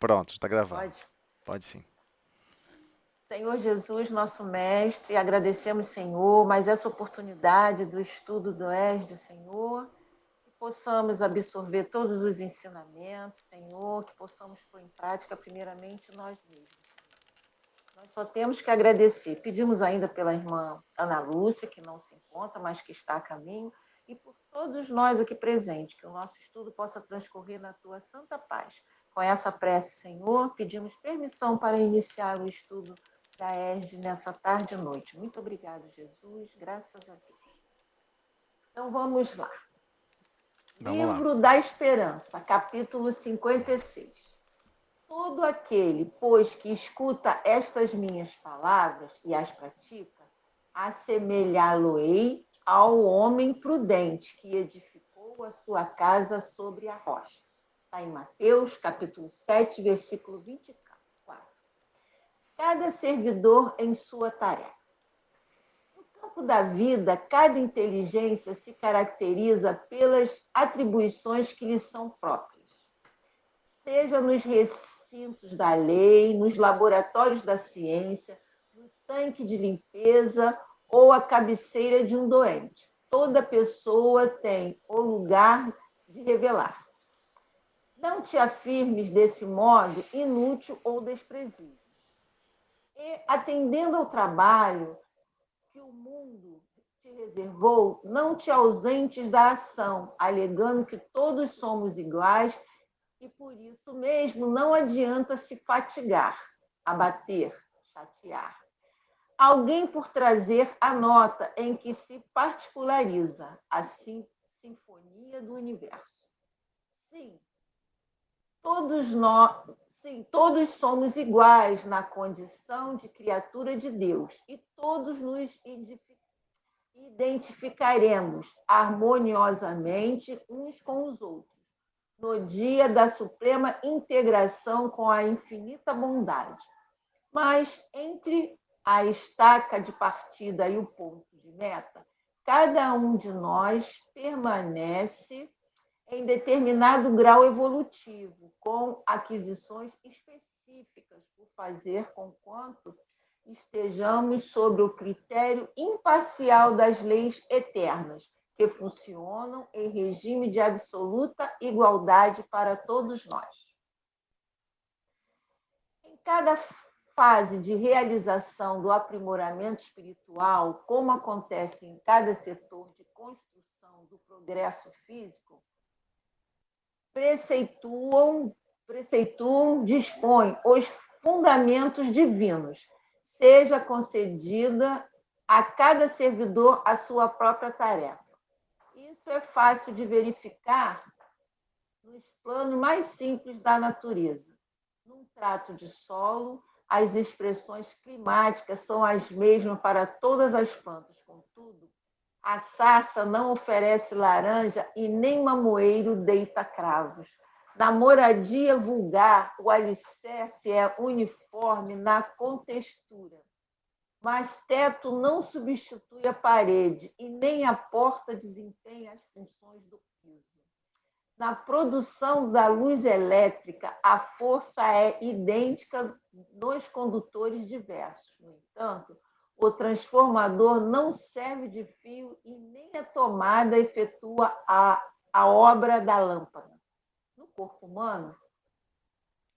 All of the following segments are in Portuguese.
Pronto, está gravando. Pode? Pode sim. Senhor Jesus, nosso mestre, agradecemos, Senhor, mais essa oportunidade do estudo do ESD, Senhor, que possamos absorver todos os ensinamentos, Senhor, que possamos pôr em prática, primeiramente, nós mesmos. Nós só temos que agradecer. Pedimos ainda pela irmã Ana Lúcia, que não se encontra, mas que está a caminho, e por todos nós aqui presentes, que o nosso estudo possa transcorrer na tua santa paz. Com essa prece, Senhor, pedimos permissão para iniciar o estudo da ESD nessa tarde e noite. Muito obrigado, Jesus, graças a Deus. Então vamos lá. Vamos lá. Livro da Esperança, capítulo 56. Todo aquele, pois, que escuta estas minhas palavras e as pratica, assemelhá-lo-ei ao homem prudente que edificou a sua casa sobre a rocha. Está em Mateus, capítulo 7, versículo 24. Cada servidor em sua tarefa. No campo da vida, cada inteligência se caracteriza pelas atribuições que lhe são próprias. Seja nos recintos da lei, nos laboratórios da ciência, no tanque de limpeza ou a cabeceira de um doente. Toda pessoa tem o lugar de revelar-se. Não te afirmes desse modo inútil ou desprezível. E, atendendo ao trabalho que o mundo te reservou, não te ausentes da ação, alegando que todos somos iguais e por isso mesmo não adianta se fatigar, abater, chatear. Alguém por trazer a nota em que se particulariza a sinfonia do universo. Sim, todos somos iguais na condição de criatura de Deus e todos nos identificaremos harmoniosamente uns com os outros no dia da suprema integração com a infinita bondade. Mas entre a estaca de partida e o ponto de meta, cada um de nós permanece em determinado grau evolutivo, com aquisições específicas por fazer conquanto estejamos sobre o critério imparcial das leis eternas, que funcionam em regime de absoluta igualdade para todos nós. Em cada fase de realização do aprimoramento espiritual, como acontece em cada setor de construção do progresso físico, dispõem os fundamentos divinos, seja concedida a cada servidor a sua própria tarefa. Isso é fácil de verificar nos planos mais simples da natureza. Num trato de solo, as expressões climáticas são as mesmas para todas as plantas, contudo, a sarça não oferece laranja e nem mamoeiro deita cravos. Na moradia vulgar, o alicerce é uniforme na contextura, mas teto não substitui a parede e nem a porta desempenha as funções do piso. Na produção da luz elétrica, a força é idêntica nos condutores diversos. No entanto, o transformador não serve de fio e nem a tomada efetua a obra da lâmpada. No corpo humano,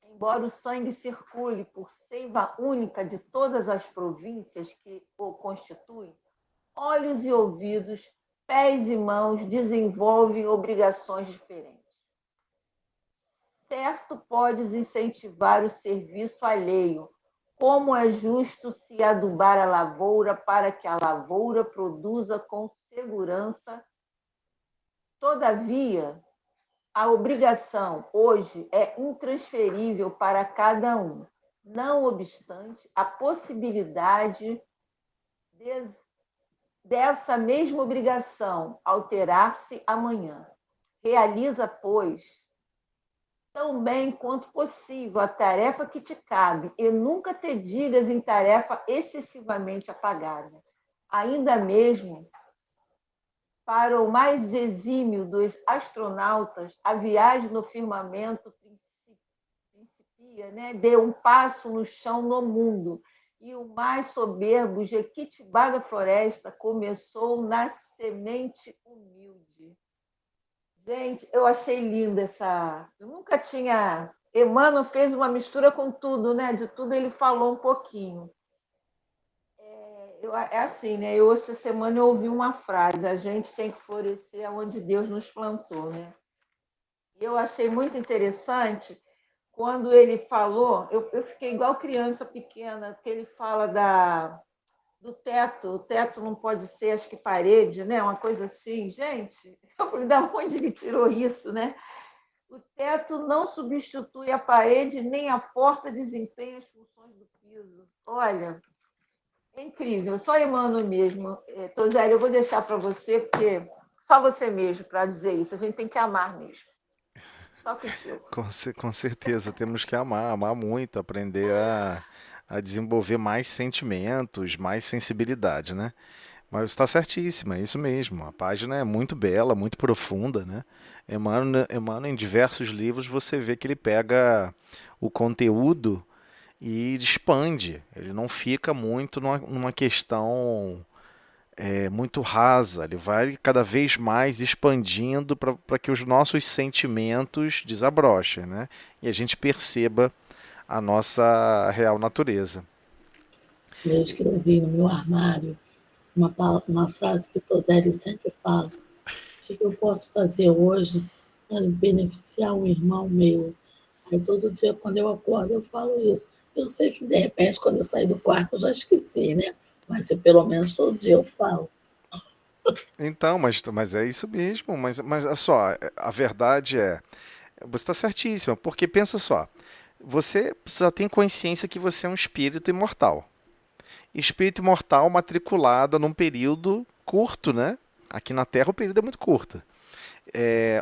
embora o sangue circule por seiva única de todas as províncias que o constituem, olhos e ouvidos, pés e mãos desenvolvem obrigações diferentes. Certo, podes incentivar o serviço alheio, como é justo se adubar a lavoura para que a lavoura produza com segurança. Todavia, a obrigação hoje é intransferível para cada um. Não obstante, a possibilidade dessa mesma obrigação alterar-se amanhã. Realiza, pois, tão bem quanto possível a tarefa que te cabe e nunca te digas em tarefa excessivamente apagada. Ainda mesmo para o mais exímio dos astronautas, a viagem no firmamento principia dizia, né? Dê um passo no chão no mundo. E o mais soberbo Jequitibá da Floresta começou na semente humilde. Gente, eu achei linda essa. Eu nunca tinha. Emmanuel fez uma mistura com tudo, né? De tudo ele falou um pouquinho. É assim, né? Eu essa semana eu ouvi uma frase: a gente tem que florescer onde Deus nos plantou, né? E eu achei muito interessante quando ele falou. Eu fiquei igual criança pequena, que ele fala do teto. O teto não pode ser, acho que parede, né? Uma coisa assim. Gente, eu falei, da onde ele tirou isso, né? O teto não substitui a parede, nem a porta desempenha as funções do piso. Olha, é incrível, só Emmanuel mesmo. Tosélio, eu vou deixar para você, porque só você mesmo para dizer isso. A gente tem que amar mesmo. Só contigo. Com certeza, temos que amar, amar muito, aprender a desenvolver mais sentimentos, mais sensibilidade, né? Mas está certíssima, é isso mesmo. A página é muito bela, muito profunda, né? Emmanuel, em diversos livros, você vê que ele pega o conteúdo e expande. Ele não fica muito numa questão muito rasa. Ele vai cada vez mais expandindo para que os nossos sentimentos desabrochem, né? E a gente perceba a nossa real natureza. Eu escrevi no meu armário uma frase que o Tosélio sempre fala: o que eu posso fazer hoje para beneficiar um irmão meu? Aí todo dia, quando eu acordo, eu falo isso. Eu sei que, de repente, quando eu sair do quarto, eu já esqueci, né? Mas se pelo menos todo dia eu falo. Então, mas é isso mesmo. Mas olha só, a verdade é, você está certíssima, porque pensa só, você já tem consciência que você é um espírito imortal. Espírito imortal matriculado num período curto, né? Aqui na Terra o período é muito curto.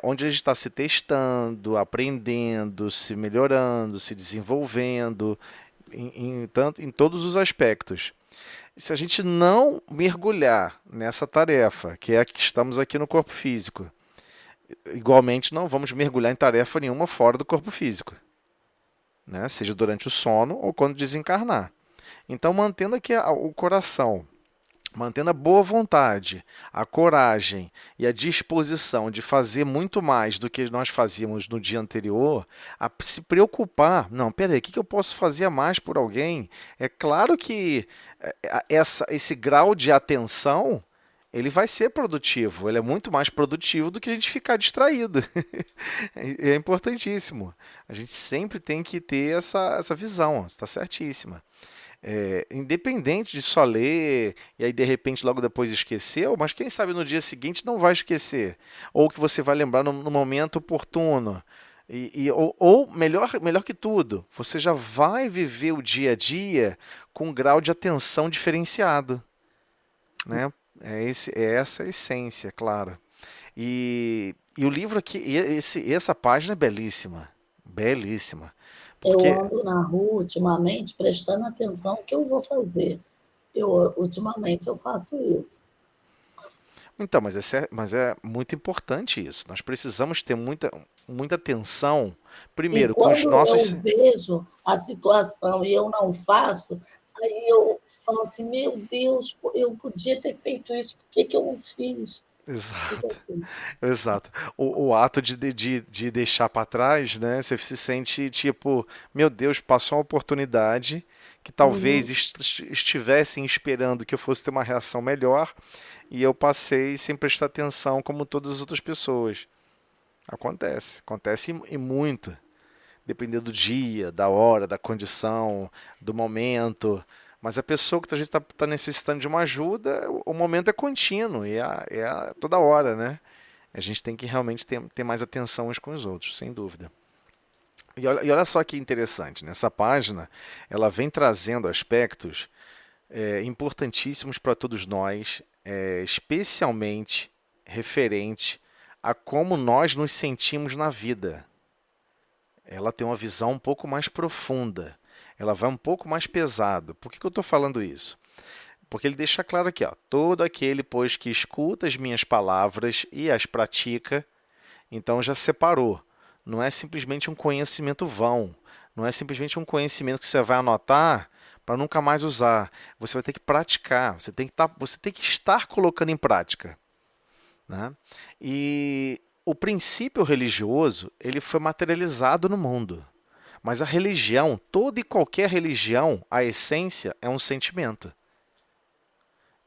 Onde a gente está se testando, aprendendo, se melhorando, se desenvolvendo, em todos os aspectos. Se a gente não mergulhar nessa tarefa, que é a que estamos aqui no corpo físico, igualmente não vamos mergulhar em tarefa nenhuma fora do corpo físico, né? Seja durante o sono ou quando desencarnar. Então, mantendo aqui o coração, mantendo a boa vontade, a coragem e a disposição de fazer muito mais do que nós fazíamos no dia anterior, a se preocupar, não, peraí, o que eu posso fazer a mais por alguém? É claro que esse grau de atenção ele vai ser produtivo, ele é muito mais produtivo do que a gente ficar distraído. É importantíssimo. A gente sempre tem que ter essa visão, está certíssima. Independente de só ler e aí de repente logo depois esqueceu, mas quem sabe no dia seguinte não vai esquecer, ou que você vai lembrar no momento oportuno. Ou melhor que tudo, você já vai viver o dia a dia com um grau de atenção diferenciado, né? É essa a essência, claro. E o livro aqui, essa página é belíssima, belíssima, Eu porque ando na rua ultimamente prestando atenção no que eu vou fazer. Ultimamente eu faço isso. então, mas é muito importante isso. Nós precisamos ter muita atenção, E primeiro, com os quando eu nossos. vejo a situação e eu não faço, aí eu falo assim, meu Deus, eu podia ter feito isso, por que eu não fiz? Fica Exato, assim. exato. O ato de deixar para trás, né? Você se sente tipo, meu Deus, passou uma oportunidade que talvez Uhum. estivessem esperando que eu fosse ter uma reação melhor e eu passei sem prestar atenção como todas as outras pessoas. Acontece e muito. Dependendo do dia, da hora, da condição, do momento. Mas a pessoa que às vezes está necessitando de uma ajuda, o momento é contínuo e toda hora, né? A gente tem que realmente ter mais atenção uns com os outros, sem dúvida. E olha só que interessante, nessa página ela vem trazendo aspectos importantíssimos para todos nós, especialmente referente a como nós nos sentimos na vida. Ela tem uma visão um pouco mais profunda. Ela vai um pouco mais pesado. Por que eu estou falando isso? Porque ele deixa claro aqui, ó, todo aquele, pois, que escuta as minhas palavras e as pratica, então já separou. Não é simplesmente um conhecimento vão. Não é simplesmente um conhecimento que você vai anotar para nunca mais usar. Você vai ter que praticar, você tem que estar colocando em prática, né? E o princípio religioso, ele foi materializado no mundo. Mas a religião, toda e qualquer religião, a essência é um sentimento.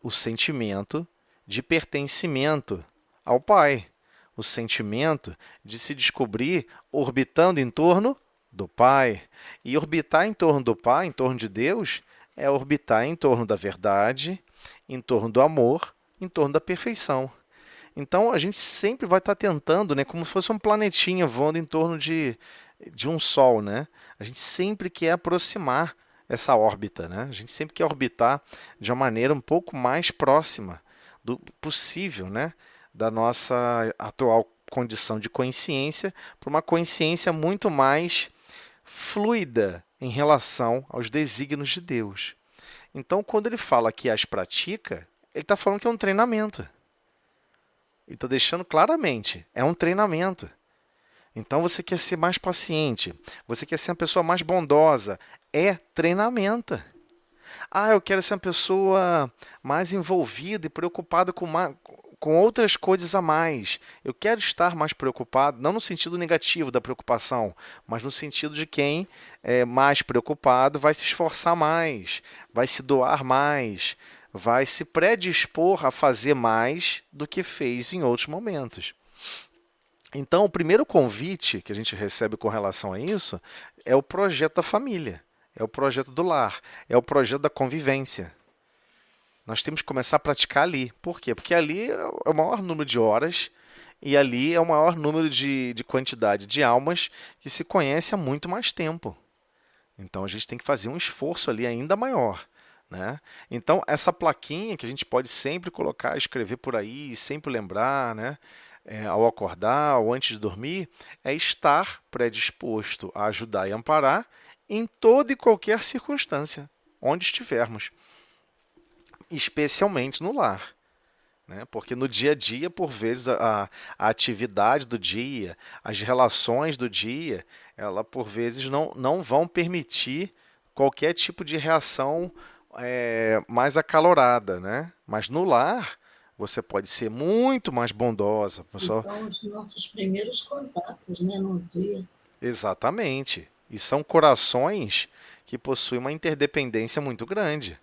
O sentimento de pertencimento ao Pai. O sentimento de se descobrir orbitando em torno do Pai. E orbitar em torno do Pai, em torno de Deus, é orbitar em torno da verdade, em torno do amor, em torno da perfeição. Então a gente sempre vai estar tentando, né, como se fosse um planetinha voando em torno de um Sol, né? A gente sempre quer aproximar essa órbita, né? A gente sempre quer orbitar de uma maneira um pouco mais próxima do possível, né, da nossa atual condição de consciência para uma consciência muito mais fluida em relação aos desígnios de Deus. Então, quando ele fala que as pratica, ele está falando que é um treinamento. Ele está deixando claramente, é um treinamento. Então você quer ser mais paciente, você quer ser uma pessoa mais bondosa, é treinamento. Ah, eu quero ser uma pessoa mais envolvida e preocupada com outras coisas a mais. Eu quero estar mais preocupado, não no sentido negativo da preocupação, mas no sentido de quem é mais preocupado vai se esforçar mais, vai se doar mais, vai se predispor a fazer mais do que fez em outros momentos. Então, o primeiro convite que a gente recebe com relação a isso é o projeto da família, é o projeto do lar, é o projeto da convivência. Nós temos que começar a praticar ali. Por quê? Porque ali é o maior número de horas e ali é o maior número de quantidade de almas que se conhece há muito mais tempo. Então, a gente tem que fazer um esforço ali ainda maior, né? Então, essa plaquinha que a gente pode sempre colocar, escrever por aí, sempre lembrar, né? Ao acordar ou antes de dormir, é estar predisposto a ajudar e amparar em toda e qualquer circunstância, onde estivermos, especialmente no lar, né? Porque no dia a dia, por vezes, a atividade do dia, as relações do dia, ela por vezes não vão permitir qualquer tipo de reação mais acalorada, né? Mas no lar, você pode ser muito mais bondosa. Pessoal. Então, os nossos primeiros contatos, né, no dia. Exatamente. E são corações que possuem uma interdependência muito grande.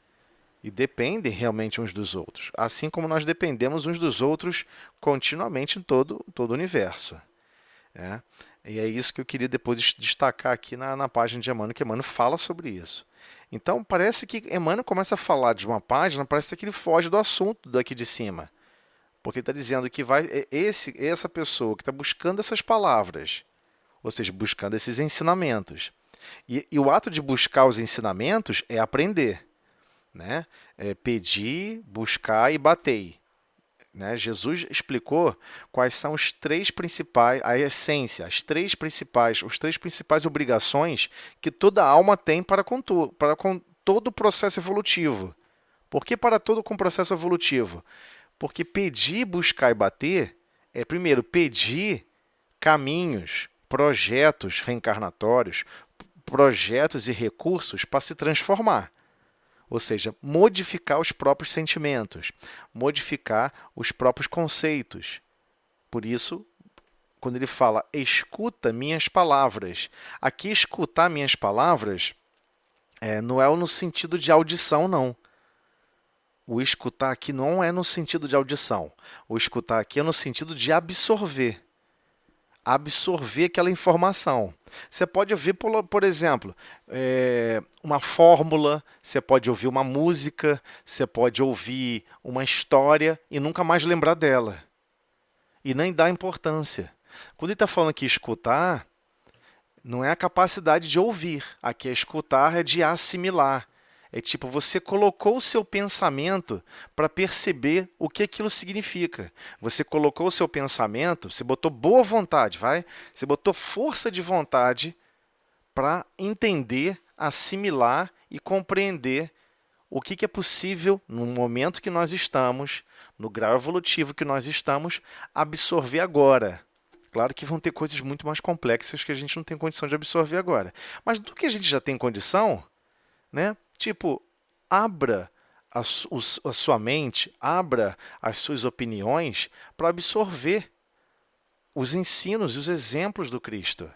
E dependem realmente uns dos outros. Assim como nós dependemos uns dos outros continuamente em todo o universo. Né? E é isso que eu queria depois destacar aqui na página de Emmanuel, que Emmanuel fala sobre isso. Então, parece que Emmanuel começa a falar de uma página, parece que ele foge do assunto daqui de cima. Porque ele está dizendo que essa pessoa que está buscando essas palavras, ou seja, buscando esses ensinamentos. E o ato de buscar os ensinamentos é aprender. Né? Pedir, buscar e batei. Né? Jesus explicou quais são os três principais, a essência, os três principais obrigações que toda alma tem para com todo o processo evolutivo. Por que para todo com processo evolutivo? Porque pedir, buscar e bater é, primeiro, pedir caminhos, projetos reencarnatórios, projetos e recursos para se transformar. Ou seja, modificar os próprios sentimentos, modificar os próprios conceitos. Por isso, quando ele fala, escuta minhas palavras. Aqui, escutar minhas palavras não é no sentido de audição, não. O escutar aqui não é no sentido de audição. O escutar aqui é no sentido de absorver. Absorver aquela informação. Você pode ouvir, por exemplo, uma fórmula, você pode ouvir uma música, você pode ouvir uma história e nunca mais lembrar dela. E nem dar importância. Quando ele está falando aqui escutar, não é a capacidade de ouvir. Aqui escutar é de assimilar. É tipo, você colocou o seu pensamento para perceber o que aquilo significa. Você colocou o seu pensamento, você botou boa vontade, Você botou força de vontade para entender, assimilar e compreender o que é possível, no momento que nós estamos, no grau evolutivo que nós estamos, absorver agora. Claro que vão ter coisas muito mais complexas que a gente não tem condição de absorver agora. Mas do que a gente já tem condição, né? Tipo, abra a sua mente, abra as suas opiniões para absorver os ensinos e os exemplos do Cristo.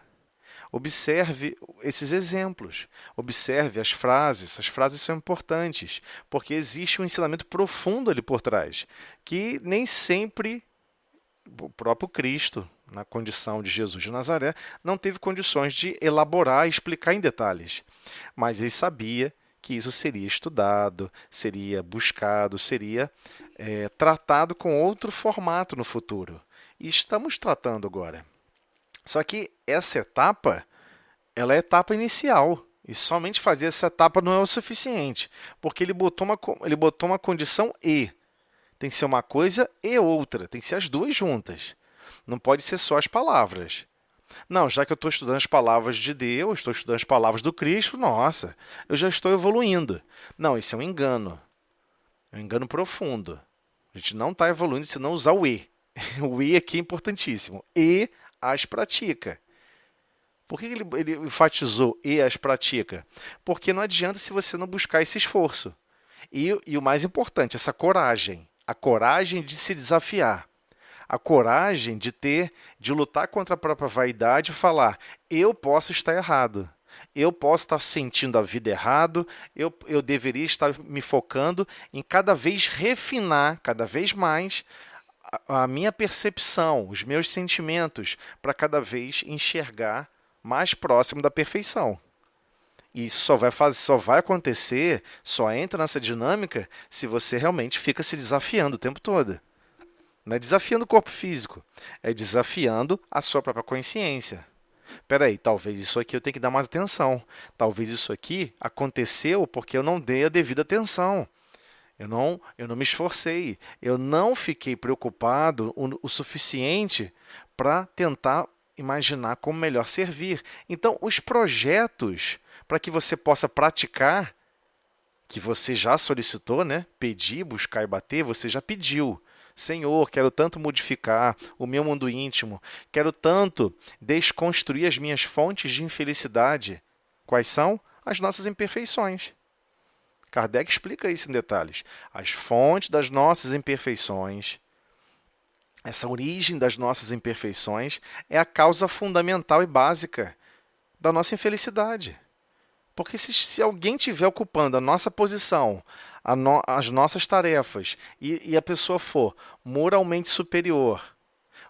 Observe esses exemplos, observe as frases são importantes, porque existe um ensinamento profundo ali por trás, que nem sempre o próprio Cristo, na condição de Jesus de Nazaré, não teve condições de elaborar e explicar em detalhes, mas ele sabia que isso seria estudado, seria buscado, seria tratado com outro formato no futuro. E estamos tratando agora. Só que essa etapa, ela é a etapa inicial. E somente fazer essa etapa não é o suficiente, porque ele botou uma condição e. Tem que ser uma coisa e outra, tem que ser as duas juntas. Não pode ser só as palavras. Não, já que eu estou estudando as palavras de Deus, estou estudando as palavras do Cristo, nossa, eu já estou evoluindo. Não, isso é um engano. É um engano profundo. A gente não está evoluindo se não usar o e. O e aqui é importantíssimo. E as pratica. Por que ele enfatizou e as pratica? Porque não adianta se você não buscar esse esforço. E o mais importante, essa coragem. A coragem de se desafiar. A coragem de lutar contra a própria vaidade e falar, eu posso estar errado. Eu posso estar sentindo a vida errado, eu deveria estar me focando em cada vez refinar, cada vez mais, a minha percepção, os meus sentimentos, para cada vez enxergar mais próximo da perfeição. E isso só vai acontecer, só entra nessa dinâmica se você realmente fica se desafiando o tempo todo. Não é desafiando o corpo físico, é desafiando a sua própria consciência. Espera aí, talvez isso aqui eu tenha que dar mais atenção. Talvez isso aqui aconteceu porque eu não dei a devida atenção. Eu não me esforcei. Eu não fiquei preocupado o suficiente para tentar imaginar como melhor servir. Então, os projetos para que você possa praticar, que você já solicitou, né? Pedir, buscar e bater, você já pediu. Senhor, quero tanto modificar o meu mundo íntimo, quero tanto desconstruir as minhas fontes de infelicidade. Quais são? As nossas imperfeições. Kardec explica isso em detalhes. As fontes das nossas imperfeições, essa origem das nossas imperfeições é a causa fundamental e básica da nossa infelicidade. Porque se alguém estiver ocupando a nossa posição, as nossas tarefas, e a pessoa for moralmente superior,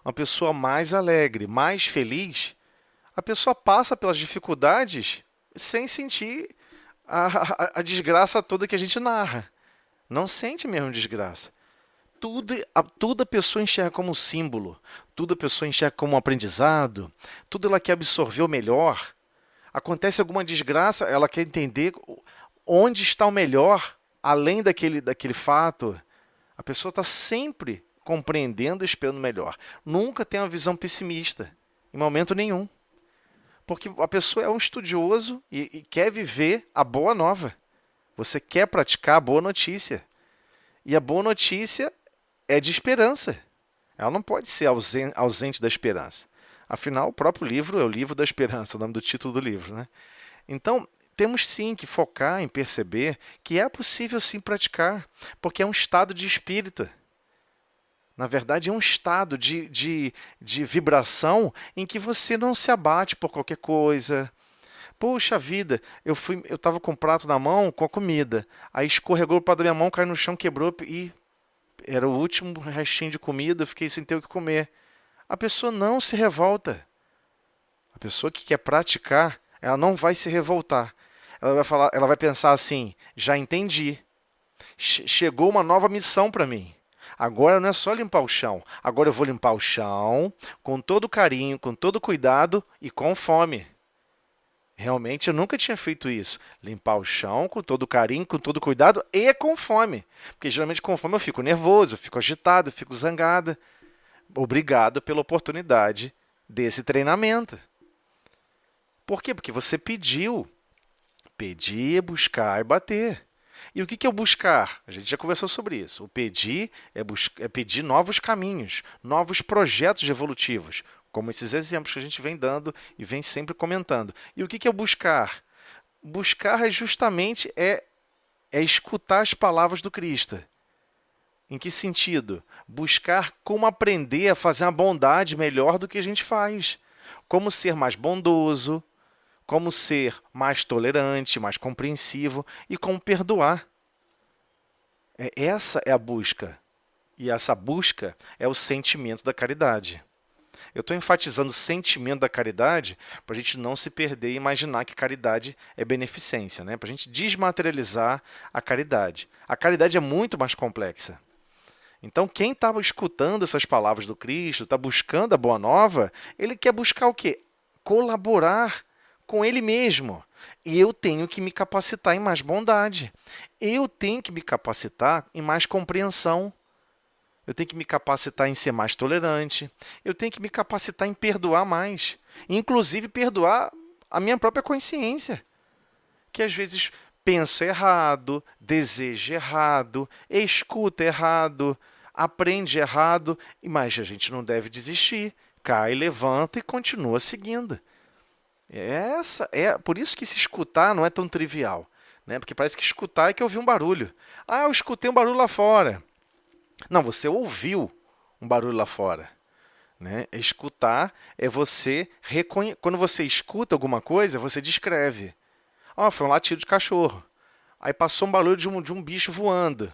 uma pessoa mais alegre, mais feliz, a pessoa passa pelas dificuldades sem sentir a desgraça toda que a gente narra. Não sente mesmo desgraça. Tudo a pessoa enxerga como um símbolo, tudo a pessoa enxerga como um aprendizado, tudo ela quer absorver o melhor. Acontece alguma desgraça, ela quer entender onde está o melhor, além daquele fato. A pessoa está sempre compreendendo e esperando o melhor. Nunca tem uma visão pessimista, em momento nenhum. Porque a pessoa é um estudioso e quer viver a boa nova. Você quer praticar a boa notícia. E a boa notícia é de esperança. Ela não pode ser ausente da esperança. Afinal, o próprio livro é o livro da esperança, o nome do título do livro, né? Então, temos sim que focar em perceber que é possível sim praticar, porque é um estado de espírito. Na verdade, é um estado de vibração em que você não se abate por qualquer coisa. Puxa vida, eu estava com o prato na mão com a comida, aí escorregou o prato da minha mão, caiu no chão, quebrou e era o último restinho de comida, eu fiquei sem ter o que comer. A pessoa não se revolta. A pessoa que quer praticar, ela não vai se revoltar. Ela vai pensar assim: já entendi. Chegou uma nova missão para mim. Agora não é só limpar o chão. Agora eu vou limpar o chão com todo carinho, com todo cuidado e com fome. Realmente eu nunca tinha feito isso. Limpar o chão com todo carinho, com todo cuidado e com fome. Porque geralmente com fome eu fico nervoso, eu fico agitado, eu fico zangada. Obrigado pela oportunidade desse treinamento. Por quê? Porque você pediu. Pedir, buscar e bater. E o que é o buscar? A gente já conversou sobre isso. O pedir é pedir novos caminhos, novos projetos evolutivos. como esses exemplos que a gente vem dando e vem sempre comentando. E o que é buscar? Buscar é justamente escutar as palavras do Cristo. Em que sentido? Buscar como aprender a fazer a bondade melhor do que a gente faz. Como ser mais bondoso, como ser mais tolerante, mais compreensivo e como perdoar. Essa é a busca. E essa busca é o sentimento da caridade. Eu estou enfatizando o sentimento da caridade para a gente não se perder e imaginar que caridade é beneficência, né? Para a gente desmaterializar a caridade. A caridade é muito mais complexa. Então, quem estava escutando essas palavras do Cristo, está buscando a Boa Nova, ele quer buscar o quê? Colaborar com ele mesmo. E eu tenho que me capacitar em mais bondade. Eu tenho que me capacitar em mais compreensão. Eu tenho que me capacitar em ser mais tolerante. Eu tenho que me capacitar em perdoar mais. Inclusive, perdoar a minha própria consciência. Que às vezes pensa errado, deseja errado, escuta errado, aprende errado, mas a gente não deve desistir. Cai, levanta e continua seguindo. Por isso que se escutar não é tão trivial, né? Porque parece que escutar é que ouvir um barulho. Ah, eu escutei um barulho lá fora. Não, você ouviu um barulho lá fora. Né? Escutar é você reconhecer. Quando você escuta alguma coisa, você descreve. Foi um latido de cachorro. Aí passou um barulho de um bicho voando.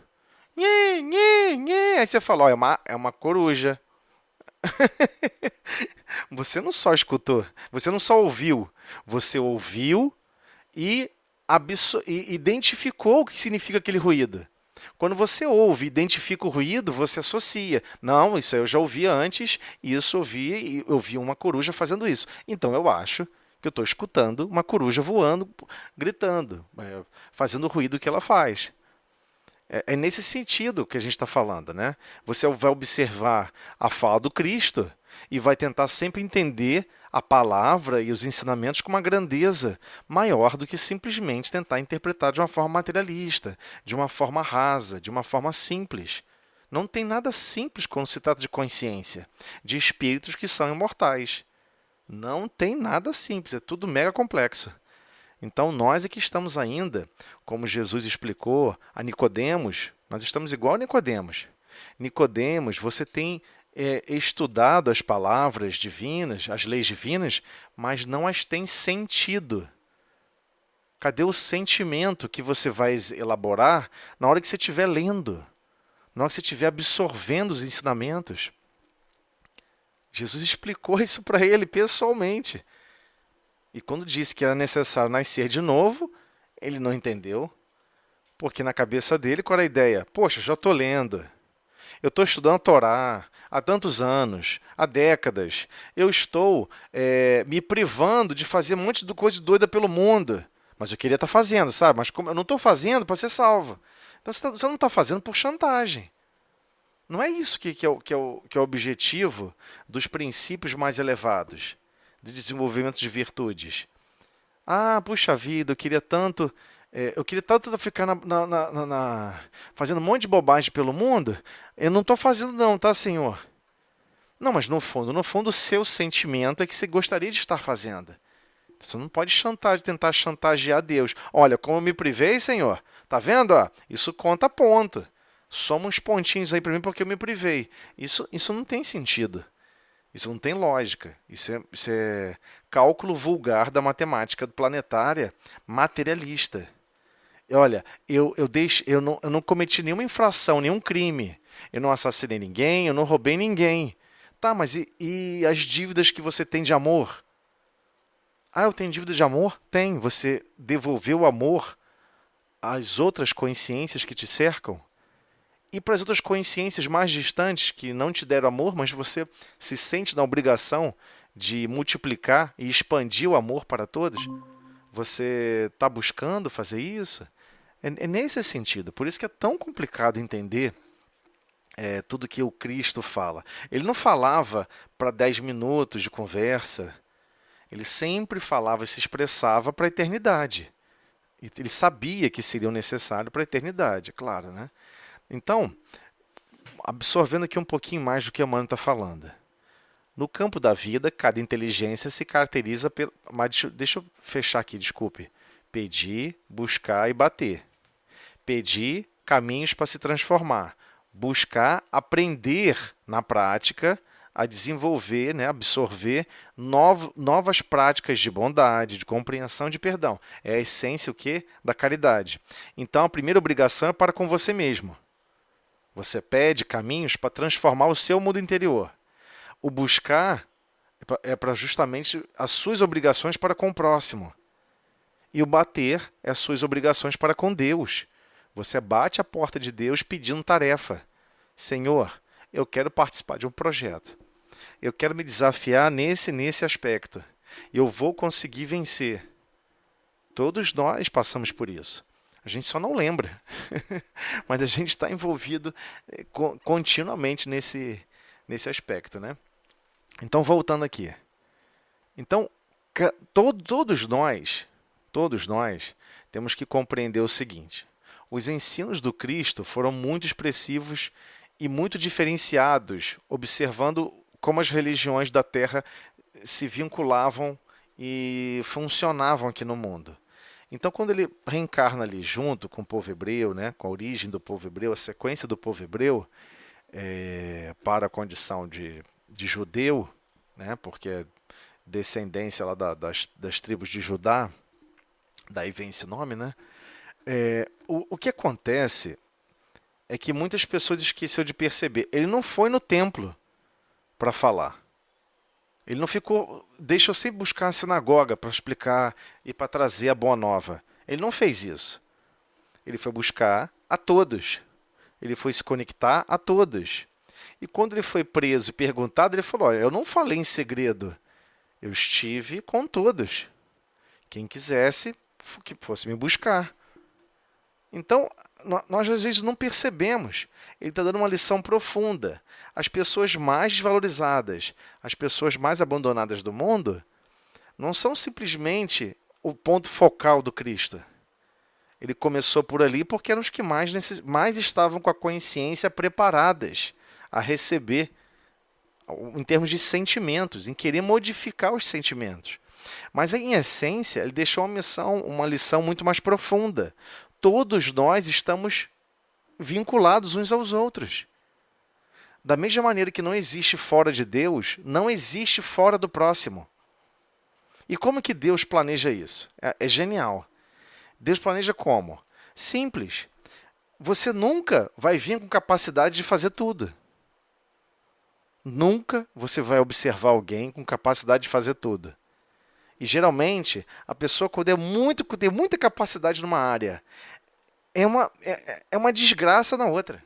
Nhê, nhê, nhê. Aí você fala, é uma coruja. Você não só escutou, você não só ouviu, você ouviu e identificou o que significa aquele ruído. Quando você ouve e identifica o ruído, você associa. Não, isso aí eu já ouvia antes, e isso eu vi uma coruja fazendo isso. Então eu acho que eu estou escutando uma coruja voando, gritando, fazendo o ruído que ela faz. É nesse sentido que a gente está falando, né? Você vai observar a fala do Cristo e vai tentar sempre entender a palavra e os ensinamentos com uma grandeza maior do que simplesmente tentar interpretar de uma forma materialista, de uma forma rasa, de uma forma simples. Não tem nada simples quando se trata de consciência, de espíritos que são imortais. Não tem nada simples, é tudo mega complexo. Então, nós é que estamos ainda, como Jesus explicou a Nicodemos, nós estamos igual a Nicodemos. Nicodemos, você tem estudado as palavras divinas, as leis divinas, mas não as tem sentido. Cadê o sentimento que você vai elaborar na hora que você estiver lendo, na hora que você estiver absorvendo os ensinamentos? Jesus explicou isso para ele pessoalmente. E quando disse que era necessário nascer de novo, ele não entendeu. Porque na cabeça dele, qual era a ideia? Poxa, eu já estou lendo. Eu estou estudando a Torá há tantos anos, há décadas. Eu estou me privando de fazer um monte de coisa doida pelo mundo. Mas eu queria estar fazendo, sabe? Mas como eu não estou fazendo para ser salvo. Então você não está fazendo por chantagem. Não é isso que é o objetivo dos princípios mais elevados de desenvolvimento de virtudes. Puxa vida, eu queria tanto ficar fazendo um monte de bobagem pelo mundo. Eu não estou fazendo não, tá, Senhor? Não, mas no fundo, o seu sentimento é que você gostaria de estar fazendo. Você não pode tentar chantagear Deus. Olha, como eu me privei, Senhor. Tá vendo? Isso conta ponto. Soma uns pontinhos aí para mim porque eu me privei. Isso não tem sentido. Isso não tem lógica. Isso é cálculo vulgar da matemática planetária materialista. Olha, eu não cometi nenhuma infração, nenhum crime. Eu não assassinei ninguém, eu não roubei ninguém. Tá, mas e as dívidas que você tem de amor? Eu tenho dívida de amor? Tem. Você devolveu o amor às outras consciências que te cercam? E para as outras consciências mais distantes que não te deram amor, mas você se sente na obrigação de multiplicar e expandir o amor para todos? Você está buscando fazer isso? É nesse sentido. Por isso que é tão complicado entender tudo que o Cristo fala. Ele não falava para 10 minutos de conversa. Ele sempre falava e se expressava para a eternidade. E ele sabia que seriam necessários para a eternidade, claro, né? Então, absorvendo aqui um pouquinho mais do que a Mano está falando. No campo da vida, cada inteligência se caracteriza pelo. Mas deixa eu fechar aqui, desculpe. Pedir, buscar e bater. Pedir caminhos para se transformar. Buscar aprender na prática a desenvolver, né, absorver novas práticas de bondade, de compreensão, de perdão. É a essência o quê? Da caridade. Então, a primeira obrigação é para com você mesmo. Você pede caminhos para transformar o seu mundo interior. O buscar é para justamente as suas obrigações para com o próximo. E o bater é as suas obrigações para com Deus. Você bate a porta de Deus pedindo tarefa. Senhor, eu quero participar de um projeto. Eu quero me desafiar nesse aspecto. Eu vou conseguir vencer. Todos nós passamos por isso. A gente só não lembra. Mas a gente está envolvido continuamente nesse aspecto, né? Então, voltando aqui. Então, todos nós temos que compreender o seguinte. Os ensinos do Cristo foram muito expressivos e muito diferenciados, observando como as religiões da Terra se vinculavam e funcionavam aqui no mundo. Então, quando ele reencarna ali junto com o povo hebreu, né, com a origem do povo hebreu, a sequência do povo hebreu, para a condição de judeu, né, porque é descendência lá das tribos de Judá, daí vem esse nome, né? O que acontece é que muitas pessoas esqueceram de perceber. Ele não foi no templo para falar. Ele não ficou, deixa eu sempre buscar a sinagoga para explicar e para trazer a boa nova. Ele não fez isso. Ele foi buscar a todos. Ele foi se conectar a todos. E quando ele foi preso e perguntado, ele falou, olha, eu não falei em segredo. Eu estive com todos. Quem quisesse que fosse me buscar. Então, nós às vezes não percebemos. Ele está dando uma lição profunda. As pessoas mais desvalorizadas, as pessoas mais abandonadas do mundo, não são simplesmente o ponto focal do Cristo. Ele começou por ali porque eram os que mais estavam com a consciência preparadas a receber, em termos de sentimentos, em querer modificar os sentimentos. Mas, em essência, ele deixou uma lição muito mais profunda. Todos nós estamos vinculados uns aos outros. Da mesma maneira que não existe fora de Deus, não existe fora do próximo. E como que Deus planeja isso? É genial. Deus planeja como? Simples. Você nunca vai vir com capacidade de fazer tudo. Nunca você vai observar alguém com capacidade de fazer tudo. E geralmente, a pessoa quando tem muita capacidade numa área, é uma desgraça na outra.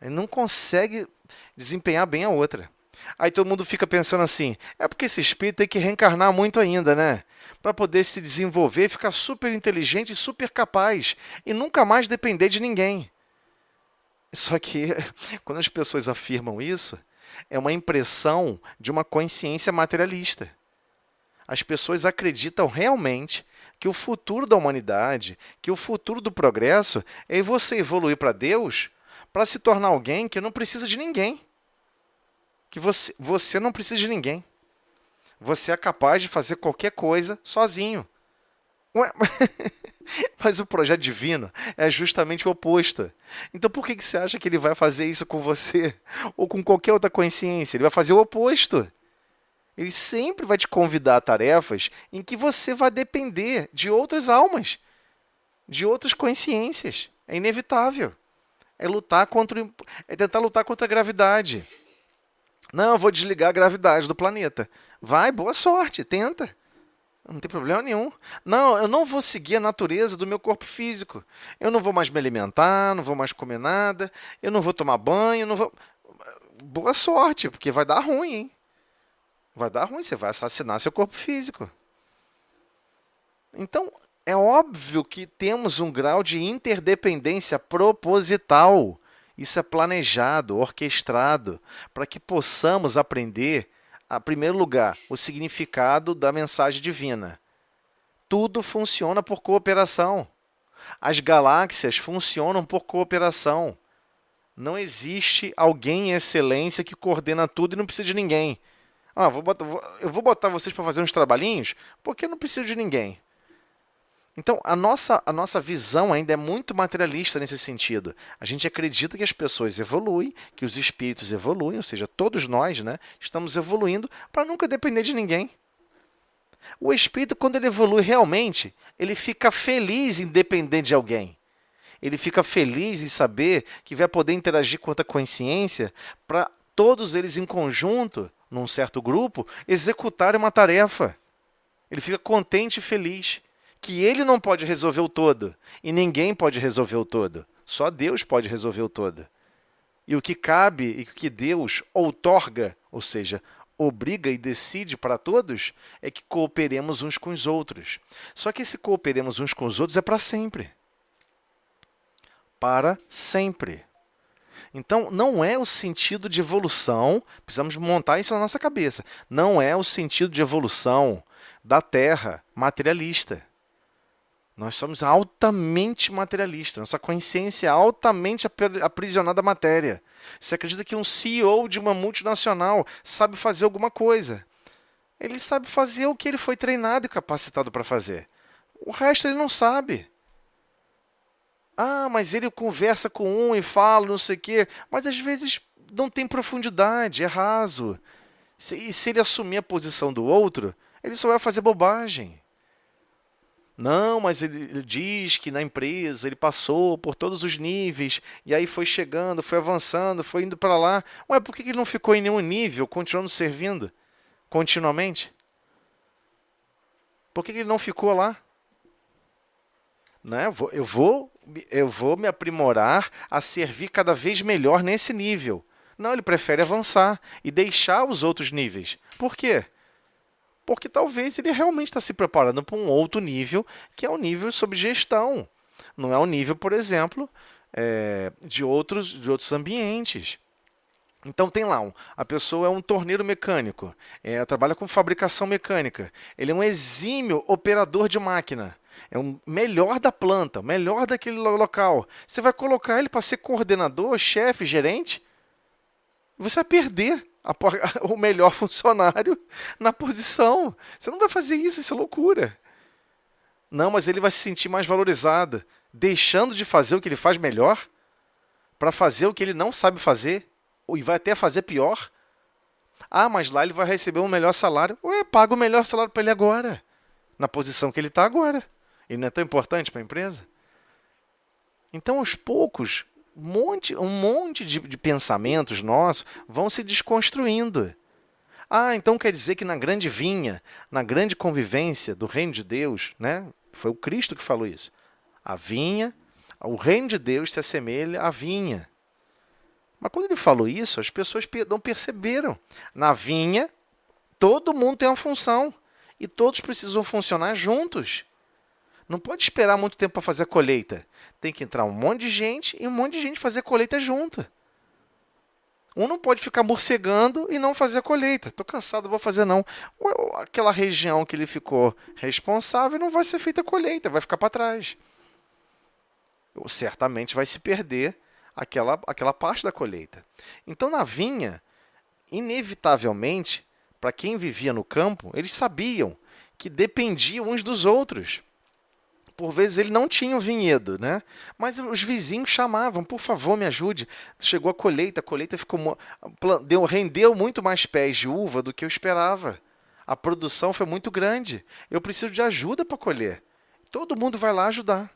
Ele não consegue desempenhar bem a outra. Aí todo mundo fica pensando assim, é porque esse espírito tem que reencarnar muito ainda, né? Para poder se desenvolver, ficar super inteligente e super capaz. E nunca mais depender de ninguém. Só que, quando as pessoas afirmam isso, é uma impressão de uma consciência materialista. As pessoas acreditam realmente que o futuro da humanidade, que o futuro do progresso é você evoluir para Deus para se tornar alguém que não precisa de ninguém. Que você não precisa de ninguém. Você é capaz de fazer qualquer coisa sozinho. Ué, mas o projeto divino é justamente o oposto. Então por que você acha que ele vai fazer isso com você? Ou com qualquer outra consciência? Ele vai fazer o oposto. Ele sempre vai te convidar a tarefas em que você vai depender de outras almas, de outras consciências. É inevitável. É tentar lutar contra a gravidade. Não, eu vou desligar a gravidade do planeta. Vai, boa sorte, tenta. Não tem problema nenhum. Não, eu não vou seguir a natureza do meu corpo físico. Eu não vou mais me alimentar, não vou mais comer nada, eu não vou tomar banho, não vou... Boa sorte, porque vai dar ruim, hein? Vai dar ruim, você vai assassinar seu corpo físico. Então, é óbvio que temos um grau de interdependência proposital. Isso é planejado, orquestrado, para que possamos aprender, em primeiro lugar, o significado da mensagem divina. Tudo funciona por cooperação. As galáxias funcionam por cooperação. Não existe alguém em excelência que coordena tudo e não precisa de ninguém. Ah, eu vou botar vocês para fazer uns trabalhinhos porque eu não preciso de ninguém. Então, a nossa visão ainda é muito materialista nesse sentido. A gente acredita que as pessoas evoluem, que os espíritos evoluem, ou seja, todos nós, né, estamos evoluindo para nunca depender de ninguém. O espírito, quando ele evolui realmente, ele fica feliz em depender de alguém. Ele fica feliz em saber que vai poder interagir com outra consciência para todos eles em conjunto, num certo grupo, executarem uma tarefa. Ele fica contente e feliz que ele não pode resolver o todo e ninguém pode resolver o todo. Só Deus pode resolver o todo. E o que cabe e o que Deus outorga, ou seja, obriga e decide para todos, é que cooperemos uns com os outros. Só que esse cooperemos uns com os outros é para sempre. Para sempre. Então, não é o sentido de evolução, precisamos montar isso na nossa cabeça, não é o sentido de evolução da Terra materialista. Nós somos altamente materialistas, nossa consciência é altamente aprisionada à matéria. Você acredita que um CEO de uma multinacional sabe fazer alguma coisa? Ele sabe fazer o que ele foi treinado e capacitado para fazer. O resto ele não sabe. Ah, mas ele conversa com um e fala não sei o quê, mas às vezes não tem profundidade, é raso. E se ele assumir a posição do outro, ele só vai fazer bobagem. Não, mas ele diz que na empresa ele passou por todos os níveis, e aí foi chegando, foi avançando, foi indo para lá. Ué, por que ele não ficou em nenhum nível, continuando servindo continuamente? Por que ele não ficou lá? Né? Eu vou me aprimorar a servir cada vez melhor nesse nível. Não, ele prefere avançar e deixar os outros níveis. Por quê? Porque talvez ele realmente está se preparando para um outro nível, que é o nível sobre gestão. Não é o nível, por exemplo, de outros ambientes. Então tem lá, a pessoa é um torneiro mecânico, trabalha com fabricação mecânica. Ele é um exímio operador de máquina. É o melhor da planta, o melhor daquele local. Você vai colocar ele para ser coordenador, chefe, gerente? Você vai perder o melhor funcionário na posição. Você não vai fazer isso é loucura. Não, mas ele vai se sentir mais valorizado, deixando de fazer o que ele faz melhor para fazer o que ele não sabe fazer e vai até fazer pior. Ah, mas lá ele vai receber um melhor salário. Ué, paga o melhor salário para ele agora, na posição que ele está agora. Ele não é tão importante para a empresa? Então, aos poucos, um monte de pensamentos nossos vão se desconstruindo. Ah, então quer dizer que na grande vinha, na grande convivência do reino de Deus, né? Foi o Cristo que falou isso. A vinha, o reino de Deus se assemelha à vinha. Mas quando ele falou isso, as pessoas não perceberam. Na vinha, todo mundo tem uma função e todos precisam funcionar juntos. Não pode esperar muito tempo para fazer a colheita. Tem que entrar um monte de gente e um monte de gente fazer a colheita junto. Um não pode ficar morcegando e não fazer a colheita. Estou cansado, vou fazer não. Aquela região que ele ficou responsável não vai ser feita a colheita, vai ficar para trás. Certamente vai se perder aquela parte da colheita. Então, na vinha, inevitavelmente, para quem vivia no campo, eles sabiam que dependiam uns dos outros. Por vezes ele não tinha o vinhedo, né? Mas os vizinhos chamavam, por favor, me ajude. Chegou a colheita rendeu muito mais pés de uva do que eu esperava. A produção foi muito grande. Eu preciso de ajuda para colher. Todo mundo vai lá ajudar.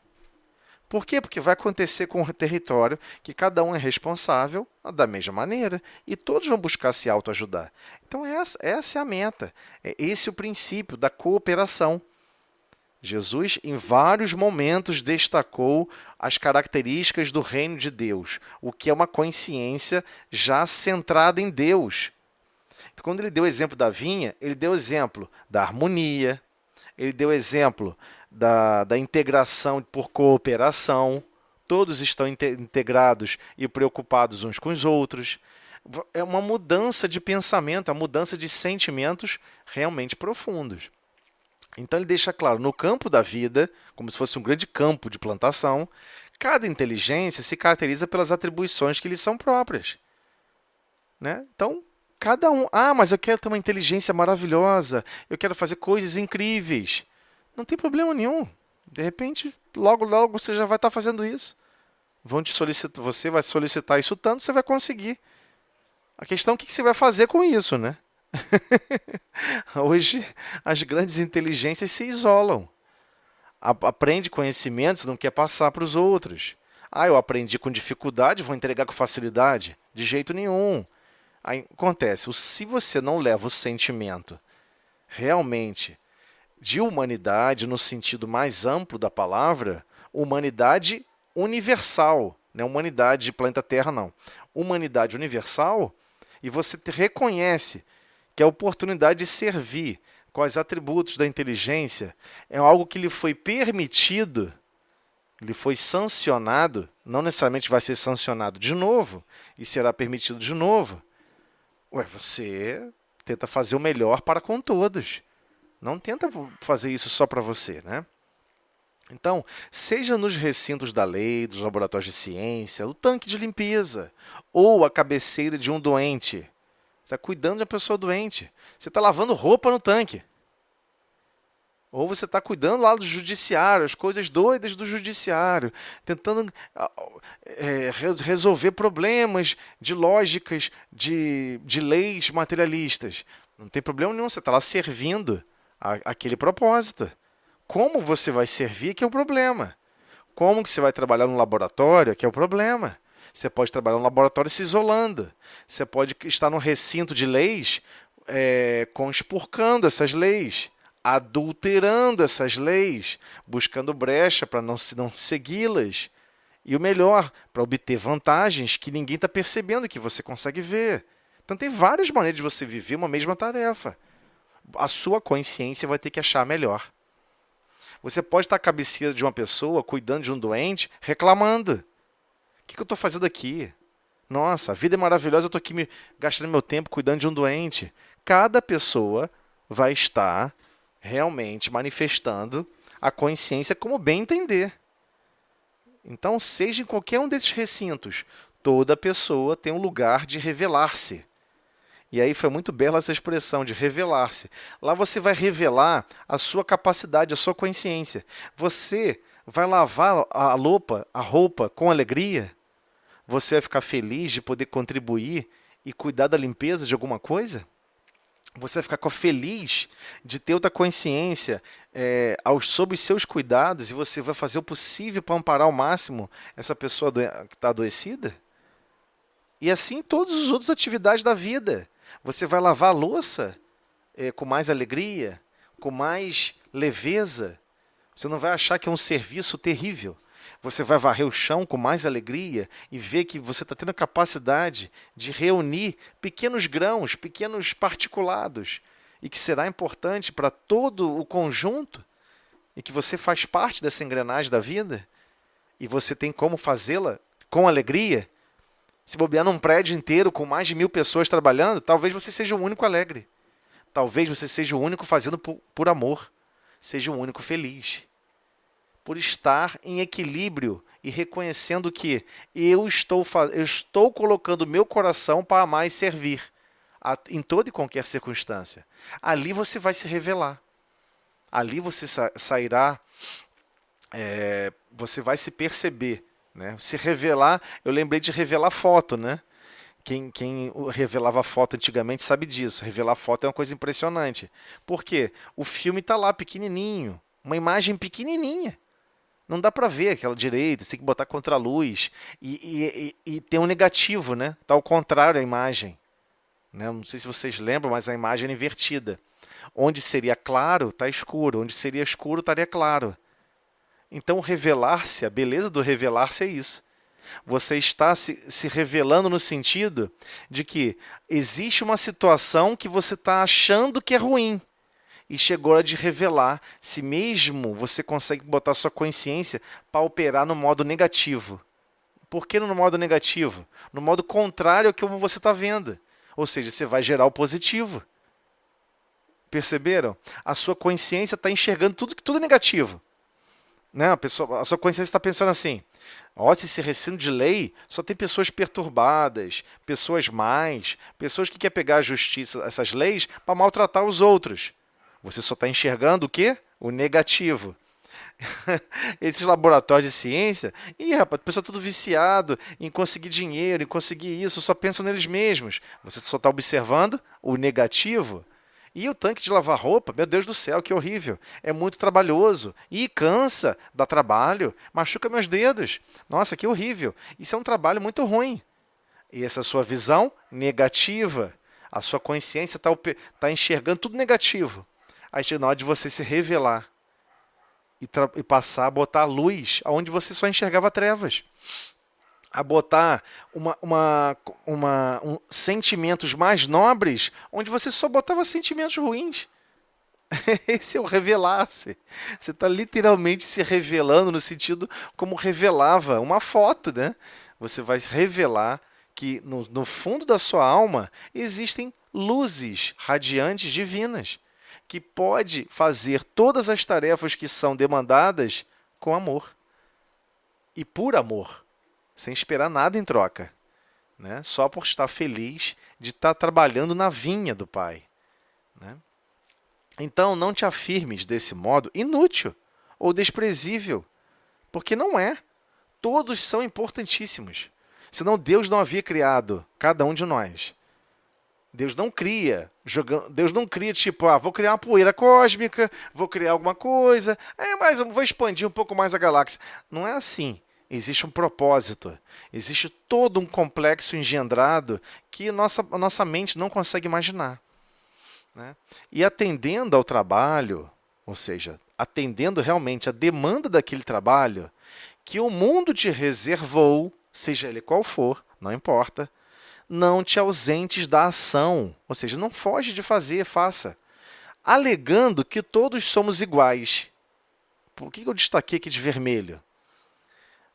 Por quê? Porque vai acontecer com o território que cada um é responsável da mesma maneira e todos vão buscar se autoajudar. Então essa é a meta. É esse o princípio da cooperação. Jesus, em vários momentos, destacou as características do reino de Deus, o que é uma consciência já centrada em Deus. Então, quando ele deu o exemplo da vinha, ele deu o exemplo da harmonia, ele deu o exemplo da integração por cooperação, todos estão integrados e preocupados uns com os outros. É uma mudança de pensamento, uma mudança de sentimentos realmente profundos. Então ele deixa claro, no campo da vida, como se fosse um grande campo de plantação, cada inteligência se caracteriza pelas atribuições que lhes são próprias. Né? Então, Cada um. Ah, mas eu quero ter uma inteligência maravilhosa. Eu quero fazer coisas incríveis. Não tem problema nenhum. De repente, logo, logo você já vai estar fazendo isso. Vão te solicitar, você vai solicitar isso tanto, você vai conseguir. A questão é o que você vai fazer com isso, né? Hoje, as grandes inteligências se isolam. Aprende conhecimentos, não quer passar para os outros. Ah, eu aprendi com dificuldade, vou entregar com facilidade? De jeito nenhum. Aí acontece, se você não leva o sentimento realmente de humanidade no sentido mais amplo da palavra, humanidade universal, não é humanidade de planeta Terra, não. Humanidade universal, e você reconhece que a oportunidade de servir com os atributos da inteligência é algo que lhe foi permitido, lhe foi sancionado, não necessariamente vai ser sancionado de novo, e será permitido de novo. Você tenta fazer o melhor para com todos. Não tenta fazer isso só para você, né? Então, seja nos recintos da lei, dos laboratórios de ciência, o tanque de limpeza, ou a cabeceira de um doente. Você está cuidando de uma pessoa doente. Você está lavando roupa no tanque. Ou você está cuidando lá do judiciário, as coisas doidas do judiciário, tentando resolver problemas de lógicas, de leis materialistas. Não tem problema nenhum, você está lá servindo aquele propósito. Como você vai servir que é o problema. Como que você vai trabalhar no laboratório que é o problema. Você pode trabalhar no laboratório se isolando. Você pode estar num recinto de leis conspurcando essas leis, adulterando essas leis, buscando brecha para não segui-las. E o melhor, para obter vantagens que ninguém está percebendo, que você consegue ver. Então tem várias maneiras de você viver uma mesma tarefa. A sua consciência vai ter que achar melhor. Você pode estar à cabeceira de uma pessoa, cuidando de um doente, reclamando. O que eu estou fazendo aqui? Nossa, a vida é maravilhosa, eu estou aqui gastando meu tempo cuidando de um doente. Cada pessoa vai estar realmente manifestando a consciência como bem entender. Então, seja em qualquer um desses recintos, toda pessoa tem um lugar de revelar-se. E aí foi muito bela essa expressão de revelar-se. Lá você vai revelar a sua capacidade, a sua consciência. Você vai lavar a roupa com alegria? Você vai ficar feliz de poder contribuir e cuidar da limpeza de alguma coisa? Você vai ficar feliz de ter outra consciência sobre os seus cuidados e você vai fazer o possível para amparar ao máximo essa pessoa que está adoecida? E assim todas as outras atividades da vida. Você vai lavar a louça com mais alegria, com mais leveza. Você não vai achar que é um serviço terrível. Você vai varrer o chão com mais alegria e ver que você está tendo a capacidade de reunir pequenos grãos, pequenos particulados, e que será importante para todo o conjunto, e que você faz parte dessa engrenagem da vida, e você tem como fazê-la com alegria. Se bobear num prédio inteiro com mais de 1000 pessoas trabalhando, talvez você seja o único alegre. Talvez você seja o único fazendo por amor. Seja o único feliz. Por estar em equilíbrio e reconhecendo que eu estou colocando meu coração para amar e servir em toda e qualquer circunstância. Ali você vai se revelar. Ali você sairá, você vai se perceber. Né? Se revelar, eu lembrei de revelar foto, né? Quem revelava foto antigamente sabe disso. Revelar foto é uma coisa impressionante. Por quê? O filme está lá pequenininho, uma imagem pequenininha. Não dá para ver aquela direita, você tem que botar contra a luz. E tem um negativo, né? Está ao contrário a imagem. Né? Não sei se vocês lembram, mas a imagem é invertida. Onde seria claro, está escuro. Onde seria escuro, estaria claro. Então, revelar-se, a beleza do revelar-se é isso. Você está se revelando no sentido de que existe uma situação que você está achando que é ruim. E chegou a hora de revelar se mesmo você consegue botar sua consciência para operar no modo negativo. Por que no modo negativo? No modo contrário ao que você está vendo. Ou seja, você vai gerar o positivo. Perceberam? A sua consciência está enxergando tudo é negativo. Né? A sua consciência está pensando assim: ó, se esse recinto de lei só tem pessoas perturbadas, pessoas más, pessoas que querem pegar a justiça, essas leis, para maltratar os outros. Você só está enxergando o quê? O negativo. Esses laboratórios de ciência, rapaz, o pessoal tudo viciado em conseguir dinheiro, em conseguir isso, só pensam neles mesmos. Você só está observando o negativo. E o tanque de lavar roupa, meu Deus do céu, que horrível. É muito trabalhoso. E cansa, dá trabalho, machuca meus dedos. Nossa, que horrível. Isso é um trabalho muito ruim. E essa sua visão negativa, a sua consciência está enxergando tudo negativo. Aí chega na hora de você se revelar e passar a botar a luz onde você só enxergava trevas. A botar sentimentos mais nobres onde você só botava sentimentos ruins. Esse é o revelar-se. Você está literalmente se revelando no sentido como revelava uma foto, né? Você vai revelar que no fundo da sua alma existem luzes radiantes divinas que pode fazer todas as tarefas que são demandadas com amor e por amor, sem esperar nada em troca, né? Só por estar feliz de estar trabalhando na vinha do Pai, né? Então, não te afirmes desse modo inútil ou desprezível, porque não é. Todos são importantíssimos. Senão Deus não havia criado cada um de nós. Deus não cria, Deus não cria tipo, vou criar uma poeira cósmica, vou criar alguma coisa, mas eu vou expandir um pouco mais a galáxia. Não é assim. Existe um propósito, existe todo um complexo engendrado que a nossa mente não consegue imaginar, né? E atendendo ao trabalho, ou seja, atendendo realmente a demanda daquele trabalho que o mundo te reservou, seja ele qual for, não importa, não te ausentes da ação, ou seja, não foge de fazer, faça, alegando que todos somos iguais. Por que eu destaquei aqui de vermelho?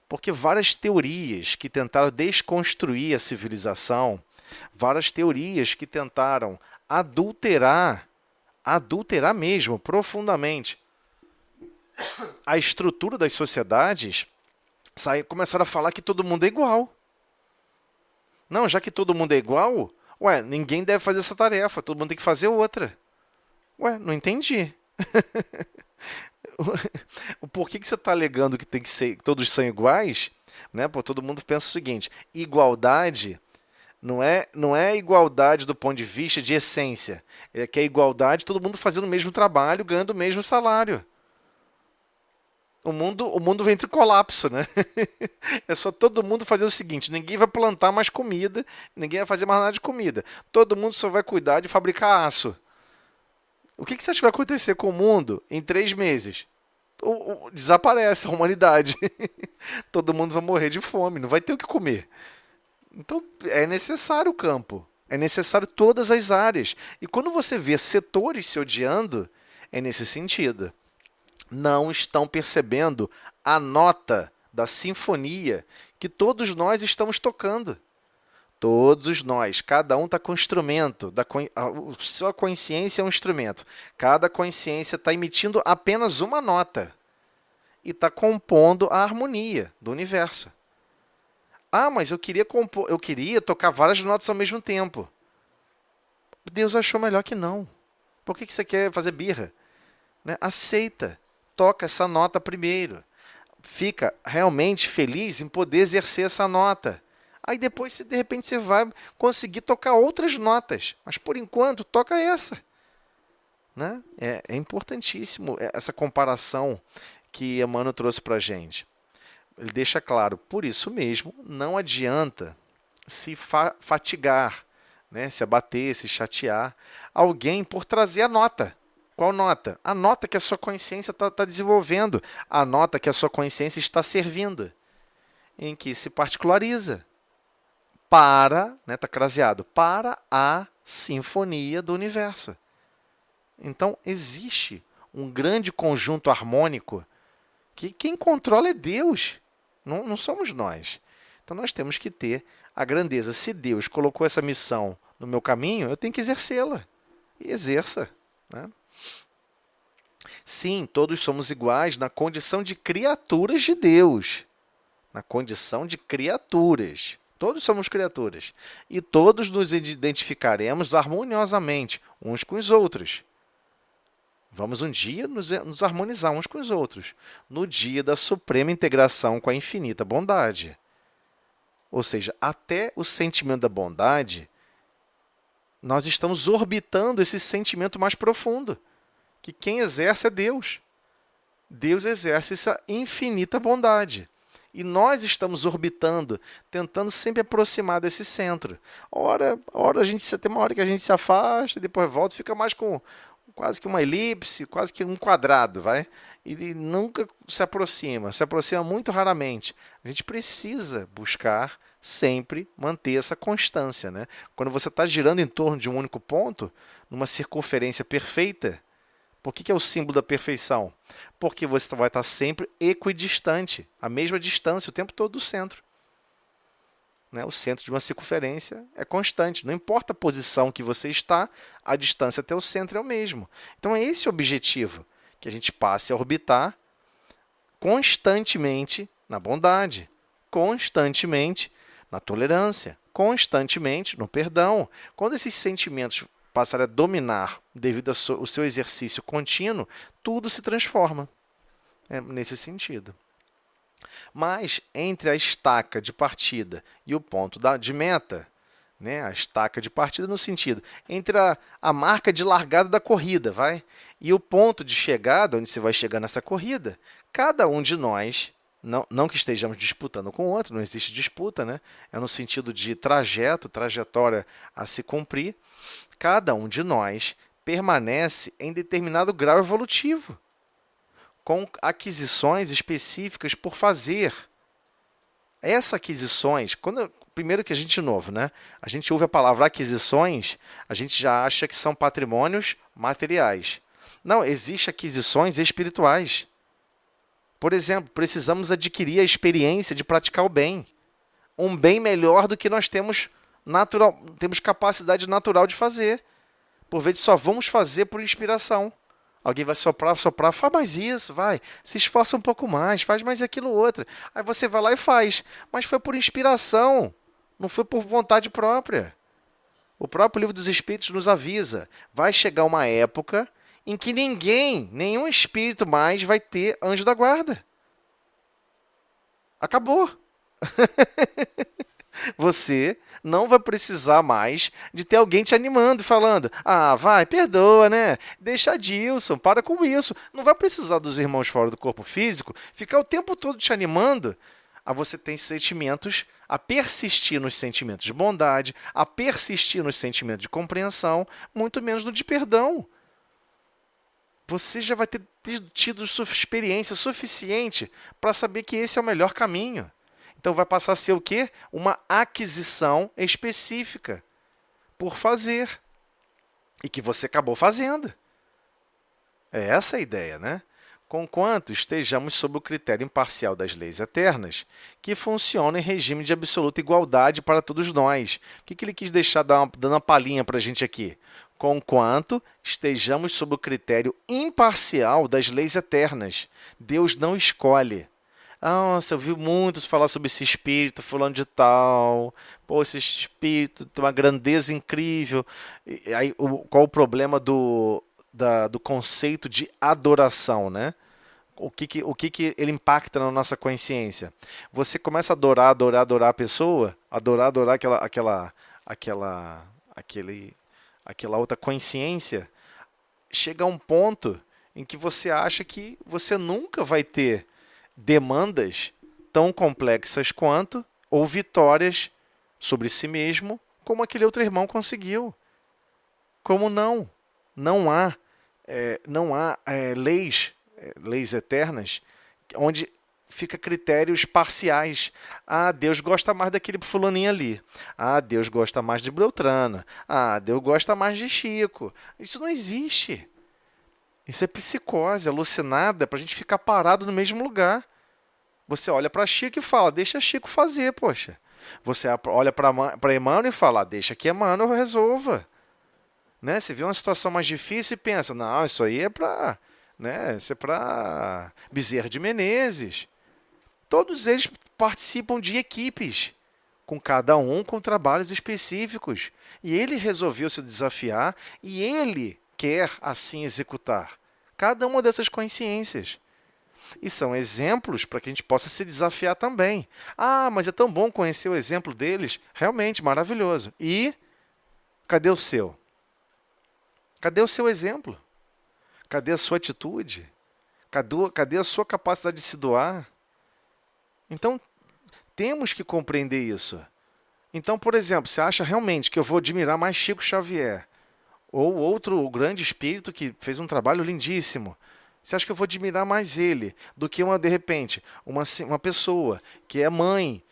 Porque várias teorias que tentaram desconstruir a civilização, várias teorias que tentaram adulterar mesmo, profundamente, a estrutura das sociedades, começaram a falar que todo mundo é igual. Não, já que todo mundo é igual, ninguém deve fazer essa tarefa, todo mundo tem que fazer outra. Não entendi. Por que você está alegando que tem que ser, todos são iguais? Né? Todo mundo pensa o seguinte: igualdade não é igualdade do ponto de vista de essência. É que é igualdade, todo mundo fazendo o mesmo trabalho, ganhando o mesmo salário. O mundo entra em colapso, né? É só todo mundo fazer o seguinte: ninguém vai plantar mais comida, ninguém vai fazer mais nada de comida. Todo mundo só vai cuidar de fabricar aço. O que você acha que vai acontecer com o mundo em 3 meses? Desaparece a humanidade. Todo mundo vai morrer de fome, não vai ter o que comer. Então, é necessário o campo. É necessário todas as áreas. E quando você vê setores se odiando, é nesse sentido. Não estão percebendo a nota da sinfonia que todos nós estamos tocando. Todos nós, cada um está com um instrumento, sua consciência é um instrumento. Cada consciência está emitindo apenas uma nota e está compondo a harmonia do universo. Mas eu queria tocar várias notas ao mesmo tempo. Deus achou melhor que não. Por que você quer fazer birra? Né? Aceita, toca essa nota primeiro. Fica realmente feliz em poder exercer essa nota. Aí depois, de repente, você vai conseguir tocar outras notas. Mas, por enquanto, toca essa. Né? É importantíssimo essa comparação que Emmanuel trouxe para a gente. Ele deixa claro, por isso mesmo, não adianta se fatigar, né? Se abater, se chatear alguém por trazer a nota. Qual nota? A nota que a sua consciência está desenvolvendo, a nota que a sua consciência está servindo, em que se particulariza para, né, está craseado, para a sinfonia do universo. Então, existe um grande conjunto harmônico que quem controla é Deus, não somos nós. Então, nós temos que ter a grandeza. Se Deus colocou essa missão no meu caminho, eu tenho que exercê-la. E exerça. Né? Sim, todos somos iguais na condição de criaturas de Deus. Na condição de criaturas. Todos somos criaturas. E todos nos identificaremos harmoniosamente uns com os outros. Vamos um dia nos harmonizar uns com os outros, no dia da suprema integração com a infinita bondade. Ou seja, até o sentimento da bondade, nós estamos orbitando esse sentimento mais profundo, que quem exerce é Deus. Deus exerce essa infinita bondade. E nós estamos orbitando, tentando sempre aproximar desse centro. Ora tem uma hora que a gente se afasta, depois volta, fica mais com quase que uma elipse, quase que um quadrado, vai? E nunca se aproxima muito raramente. A gente precisa buscar sempre manter essa constância, né? Quando você está girando em torno de um único ponto, numa circunferência perfeita, por que é o símbolo da perfeição? Porque você vai estar sempre equidistante, a mesma distância o tempo todo do centro. Né? O centro de uma circunferência é constante. Não importa a posição que você está, a distância até o centro é o mesmo. Então é esse o objetivo, que a gente passe a orbitar constantemente na bondade, constantemente na tolerância, constantemente no perdão. Quando esses sentimentos passar a dominar devido ao seu exercício contínuo, tudo se transforma. É nesse sentido. Mas entre a estaca de partida e o ponto de meta, né, a estaca de partida no sentido, entre a marca de largada da corrida, e o ponto de chegada, onde você vai chegar nessa corrida, cada um de nós, não que estejamos disputando com o outro, não existe disputa, né? É no sentido de trajetória a se cumprir, cada um de nós permanece em determinado grau evolutivo, com aquisições específicas por fazer. Essas aquisições, primeiro que a gente novo, né? A gente ouve a palavra aquisições, a gente já acha que são patrimônios materiais. Não, existem aquisições espirituais. Por exemplo, precisamos adquirir a experiência de praticar o bem. Um bem melhor do que nós temos capacidade natural de fazer. Por vezes só vamos fazer por inspiração. Alguém vai soprar, faz mais isso, vai. Se esforça um pouco mais, faz mais aquilo outro. Aí você vai lá e faz. Mas foi por inspiração, não foi por vontade própria. O próprio Livro dos Espíritos nos avisa. Vai chegar uma época em que nenhum espírito mais vai ter anjo da guarda. Acabou. Você não vai precisar mais de ter alguém te animando, falando: ah, vai, perdoa, né? Deixa Adilson, para com isso. Não vai precisar dos irmãos fora do corpo físico ficar o tempo todo te animando a você ter sentimentos, a persistir nos sentimentos de bondade, a persistir nos sentimentos de compreensão, muito menos no de perdão. Você já vai ter tido sua experiência suficiente para saber que esse é o melhor caminho. Então vai passar a ser o quê? Uma aquisição específica por fazer. E que você acabou fazendo. É essa a ideia, né? Conquanto estejamos sob o critério imparcial das leis eternas, que funcionam em regime de absoluta igualdade para todos nós. O que ele quis deixar dando uma palhinha para a gente aqui? Conquanto estejamos sob o critério imparcial das leis eternas. Deus não escolhe. Nossa, eu vi muitos falar sobre esse espírito, fulano de tal. Pô, esse espírito tem uma grandeza incrível. E aí, qual o problema do conceito de adoração, né? O que ele impacta na nossa consciência? Você começa a adorar a pessoa, adorar aquela outra consciência, chega a um ponto em que você acha que você nunca vai ter demandas tão complexas quanto, ou vitórias sobre si mesmo, como aquele outro irmão conseguiu. Como não? Não há leis eternas onde fica critérios parciais. Ah, Deus gosta mais daquele fulaninho ali. Ah, Deus gosta mais de Beltrana. Ah, Deus gosta mais de Chico. Isso não existe. Isso é psicose alucinada para a gente ficar parado no mesmo lugar. Você olha para Chico e fala: deixa Chico fazer, poxa. Você olha para Emmanuel e fala: deixa que Emmanuel resolva. Né? Você vê uma situação mais difícil e pensa: não, isso aí é para né? Isso é para Bezerra de Menezes. Todos eles participam de equipes, com cada um com trabalhos específicos. E ele resolveu se desafiar e ele quer assim executar cada uma dessas consciências. E são exemplos para que a gente possa se desafiar também. Ah, mas é tão bom conhecer o exemplo deles. Realmente maravilhoso. E cadê o seu? Cadê o seu exemplo? Cadê a sua atitude? Cadê a sua capacidade de se doar? Então, temos que compreender isso. Então, por exemplo, você acha realmente que eu vou admirar mais Chico Xavier ou outro grande espírito que fez um trabalho lindíssimo? Você acha que eu vou admirar mais ele do que, de repente, uma pessoa que é mãe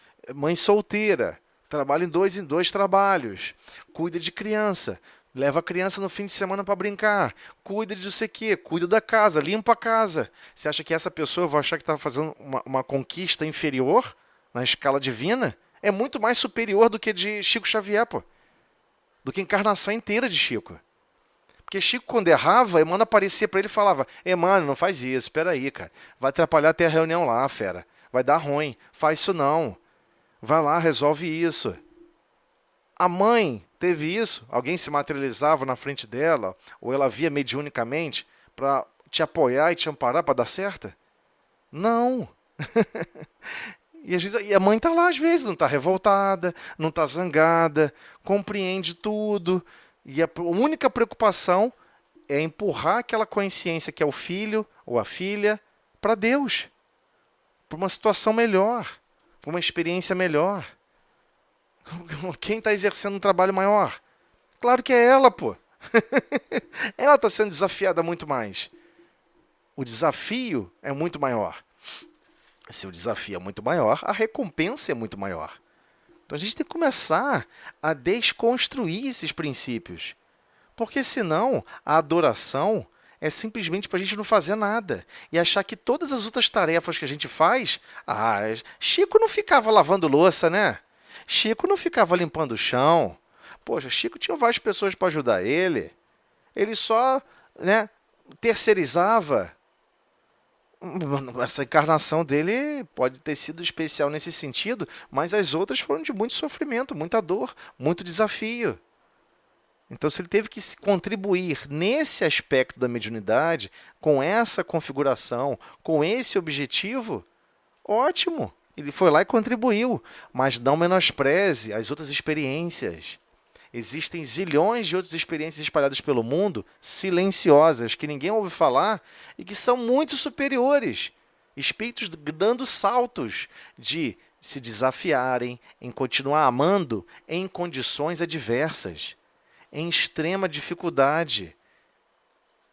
solteira, trabalha em dois trabalhos, cuida de criança, leva a criança no fim de semana para brincar, cuida de não sei o quê, cuida da casa, limpa a casa. Você acha que essa pessoa vai achar que está fazendo uma conquista inferior na escala divina? É muito mais superior do que de Chico Xavier, pô. Do que a encarnação inteira de Chico. Porque Chico, quando errava, Emmanuel aparecia para ele e falava: Emmanuel, não faz isso, espera aí, cara. Vai atrapalhar até a reunião lá, fera. Vai dar ruim. Faz isso não. Vai lá, resolve isso. A mãe teve isso. Alguém se materializava na frente dela, ou ela via mediunicamente para te apoiar e te amparar para dar certo? Não. E, às vezes, e a mãe está lá, às vezes, não está revoltada, não está zangada, compreende tudo. E a única preocupação é empurrar aquela consciência que é o filho ou a filha para Deus, para uma situação melhor, para uma experiência melhor. Quem está exercendo um trabalho maior? Claro que é ela, pô. Ela está sendo desafiada muito mais. O desafio é muito maior. Se o desafio é muito maior, a recompensa é muito maior. Então a gente tem que começar a desconstruir esses princípios. Porque senão a adoração é simplesmente para a gente não fazer nada. E achar que todas as outras tarefas que a gente faz... Ah, Chico não ficava lavando louça, né? Chico não ficava limpando o chão. Poxa, Chico tinha várias pessoas para ajudar ele. Ele só, né, terceirizava. Essa encarnação dele pode ter sido especial nesse sentido, mas as outras foram de muito sofrimento, muita dor, muito desafio. Então, se ele teve que contribuir nesse aspecto da mediunidade, com essa configuração, com esse objetivo, ótimo. Ele foi lá e contribuiu, mas não menospreze as outras experiências. Existem zilhões de outras experiências espalhadas pelo mundo, silenciosas, que ninguém ouve falar e que são muito superiores. Espíritos dando saltos de se desafiarem em continuar amando em condições adversas, em extrema dificuldade.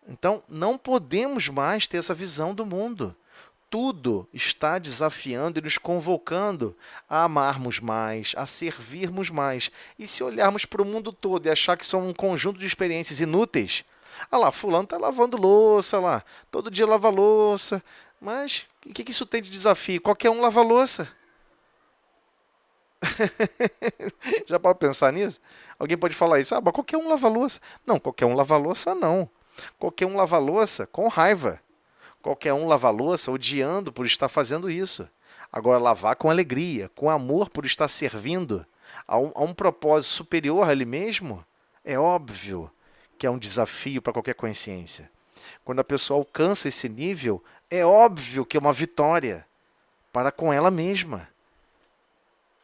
Então, não podemos mais ter essa visão do mundo. Tudo está desafiando e nos convocando a amarmos mais, a servirmos mais. E se olharmos para o mundo todo e achar que são um conjunto de experiências inúteis, ah lá, fulano está lavando louça lá, todo dia lava louça, mas o que isso tem de desafio? Qualquer um lava louça. Já pode pensar nisso? Alguém pode falar isso? Ah, mas qualquer um lava louça. Não, qualquer um lava louça não. Qualquer um lava louça com raiva. Qualquer um lava louça odiando por estar fazendo isso. Agora, lavar com alegria, com amor por estar servindo a um propósito superior a ele mesmo, é óbvio que é um desafio para qualquer consciência. Quando a pessoa alcança esse nível, é óbvio que é uma vitória para com ela mesma.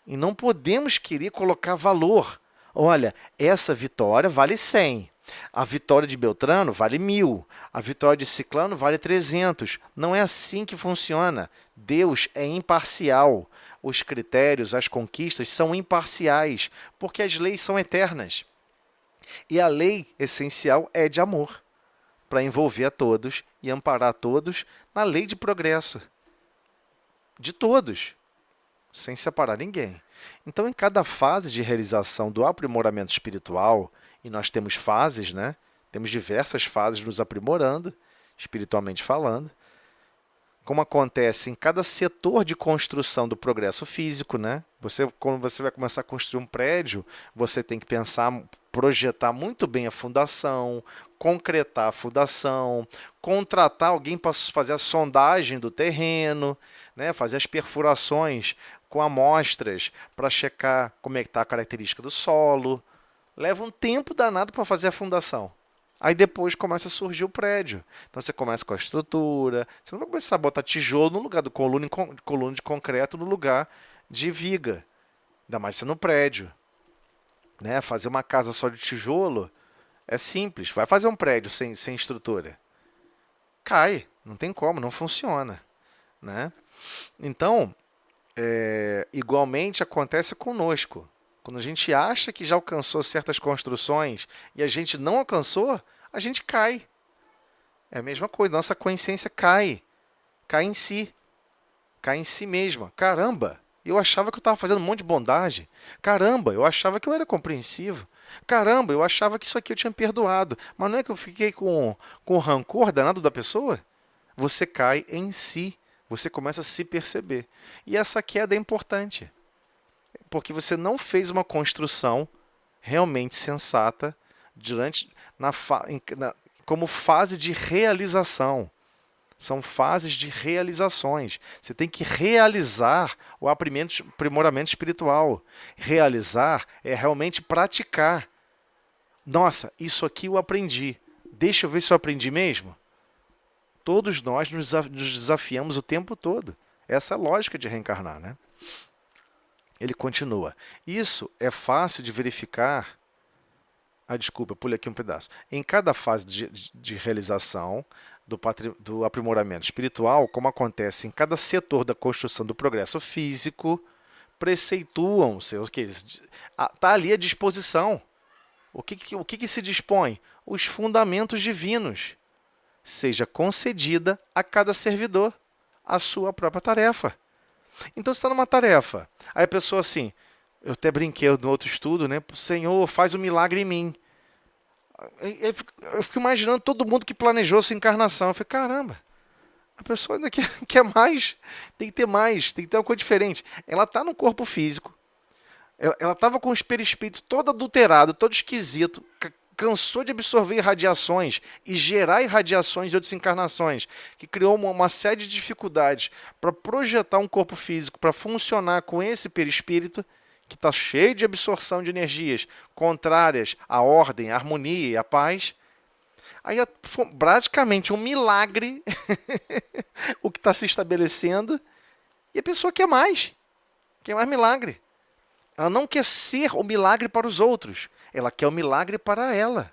E não podemos querer colocar valor. Olha, essa vitória vale 100. A vitória de Beltrano vale 1000. A vitória de Ciclano vale 300. Não é assim que funciona. Deus é imparcial. Os critérios, as conquistas são imparciais, porque as leis são eternas. E a lei essencial é de amor, para envolver a todos e amparar a todos na lei de progresso. De todos, sem separar ninguém. Então, em cada fase de realização do aprimoramento espiritual, e nós temos fases, né? Temos diversas fases nos aprimorando, espiritualmente falando, como acontece em cada setor de construção do progresso físico, né? Quando você vai começar a construir um prédio, você tem que pensar projetar muito bem a fundação, concretar a fundação, contratar alguém para fazer a sondagem do terreno, né? Fazer as perfurações com amostras para checar como é que está a característica do solo. Leva um tempo danado para fazer a fundação. Aí depois começa a surgir o prédio. Então você começa com a estrutura. Você não vai começar a botar tijolo no lugar do coluna de concreto, no lugar de viga. Ainda mais sendo um prédio. Né? Fazer uma casa só de tijolo é simples. Vai fazer um prédio sem estrutura. Cai. Não tem como, não funciona. Né? Então, igualmente acontece conosco. Quando a gente acha que já alcançou certas construções e a gente não alcançou, a gente cai. É a mesma coisa, nossa consciência cai. Cai em si. Cai em si mesma. Caramba, eu achava que eu estava fazendo um monte de bondade. Caramba, eu achava que eu era compreensivo. Caramba, eu achava que isso aqui eu tinha perdoado. Mas não é que eu fiquei com o rancor danado da pessoa? Você cai em si. Você começa a se perceber. E essa queda é importante. Porque você não fez uma construção realmente sensata como fase de realização. São fases de realizações. Você tem que realizar o aprimoramento espiritual. Realizar é realmente praticar. Nossa, isso aqui eu aprendi. Deixa eu ver se eu aprendi mesmo. Todos nós nos desafiamos o tempo todo. Essa é a lógica de reencarnar, né? Ele continua. Isso é fácil de verificar. Desculpa, eu pulei aqui um pedaço. Em cada fase de realização do aprimoramento espiritual, como acontece em cada setor da construção do progresso físico, preceituam-se. Está ali à disposição. O que se dispõe? Os fundamentos divinos. Seja concedida a cada servidor a sua própria tarefa. Então você está numa tarefa. Aí a pessoa assim, eu até brinquei no outro estudo, né? Senhor, faz um milagre em mim. Eu fico imaginando todo mundo que planejou sua encarnação. Eu falei, caramba, a pessoa ainda quer mais, tem que ter mais, tem que ter uma coisa diferente. Ela está no corpo físico, ela estava com o perispírito todo adulterado, todo esquisito, cansou de absorver irradiações e gerar irradiações de outras encarnações, que criou uma série de dificuldades para projetar um corpo físico para funcionar com esse perispírito, que está cheio de absorção de energias contrárias à ordem, à harmonia e à paz. Aí é praticamente um milagre o que está se estabelecendo, e a pessoa quer mais milagre. Ela não quer ser o milagre para os outros, ela quer o milagre para ela.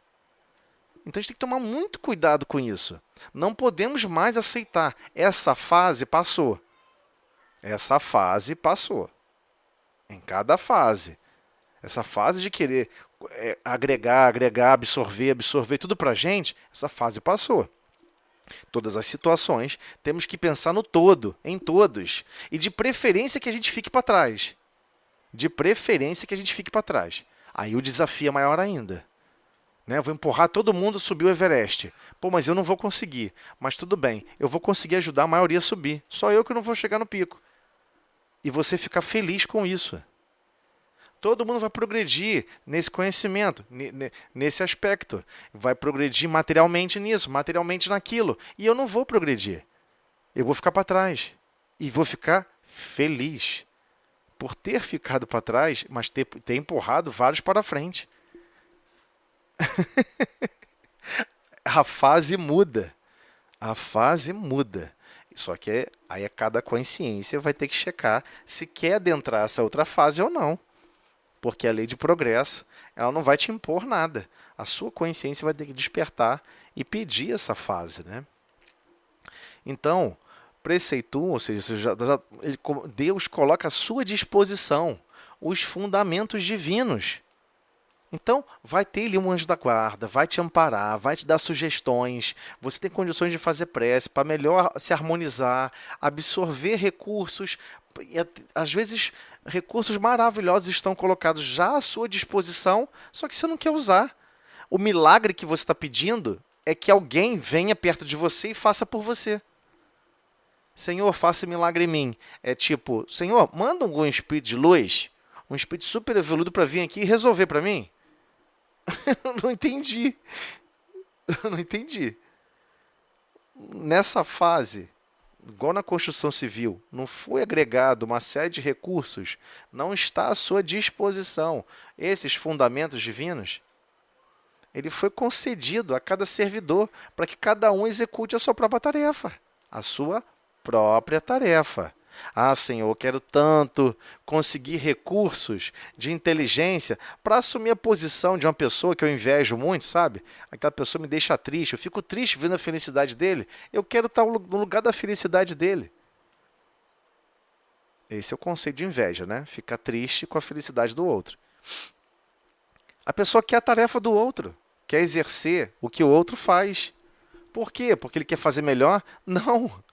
Então a gente tem que tomar muito cuidado com isso. Não podemos mais aceitar. Essa fase passou. Essa fase passou. Em cada fase. Essa fase de querer agregar, absorver tudo para a gente, essa fase passou. Todas as situações, temos que pensar no todo, em todos. E de preferência que a gente fique para trás. De preferência que a gente fique para trás. Aí o desafio é maior ainda. Né? Eu vou empurrar todo mundo a subir o Everest. Pô, mas eu não vou conseguir. Mas tudo bem, eu vou conseguir ajudar a maioria a subir. Só eu que não vou chegar no pico. E você ficar feliz com isso. Todo mundo vai progredir nesse conhecimento, nesse aspecto. Vai progredir materialmente nisso, materialmente naquilo. E eu não vou progredir. Eu vou ficar para trás. E vou ficar feliz por ter ficado para trás, mas ter empurrado vários para frente. A fase muda. A fase muda. Só que aí cada consciência vai ter que checar se quer adentrar essa outra fase ou não. Porque a lei de progresso, ela não vai te impor nada. A sua consciência vai ter que despertar e pedir essa fase, né? Então, preceitua, ou seja, Deus coloca à sua disposição os fundamentos divinos. Então, vai ter ali um anjo da guarda, vai te amparar, vai te dar sugestões, você tem condições de fazer prece para melhor se harmonizar, absorver recursos, e às vezes recursos maravilhosos estão colocados já à sua disposição, só que você não quer usar. O milagre que você está pedindo é que alguém venha perto de você e faça por você. Senhor, faça milagre em mim. É tipo, Senhor, manda algum espírito de luz, um espírito super evoluído para vir aqui e resolver para mim. Eu não entendi. Eu não entendi. Nessa fase, igual na construção civil, não foi agregado uma série de recursos, não está à sua disposição esses fundamentos divinos. Ele foi concedido a cada servidor para que cada um execute a sua própria tarefa. A sua própria tarefa. Ah, Senhor, eu quero tanto conseguir recursos de inteligência para assumir a posição de uma pessoa que eu invejo muito, sabe? Aquela pessoa me deixa triste, eu fico triste vendo a felicidade dele. Eu quero estar no lugar da felicidade dele. Esse é o conceito de inveja, né? Ficar triste com a felicidade do outro. A pessoa quer a tarefa do outro, quer exercer o que o outro faz. Por quê? Porque ele quer fazer melhor? Não.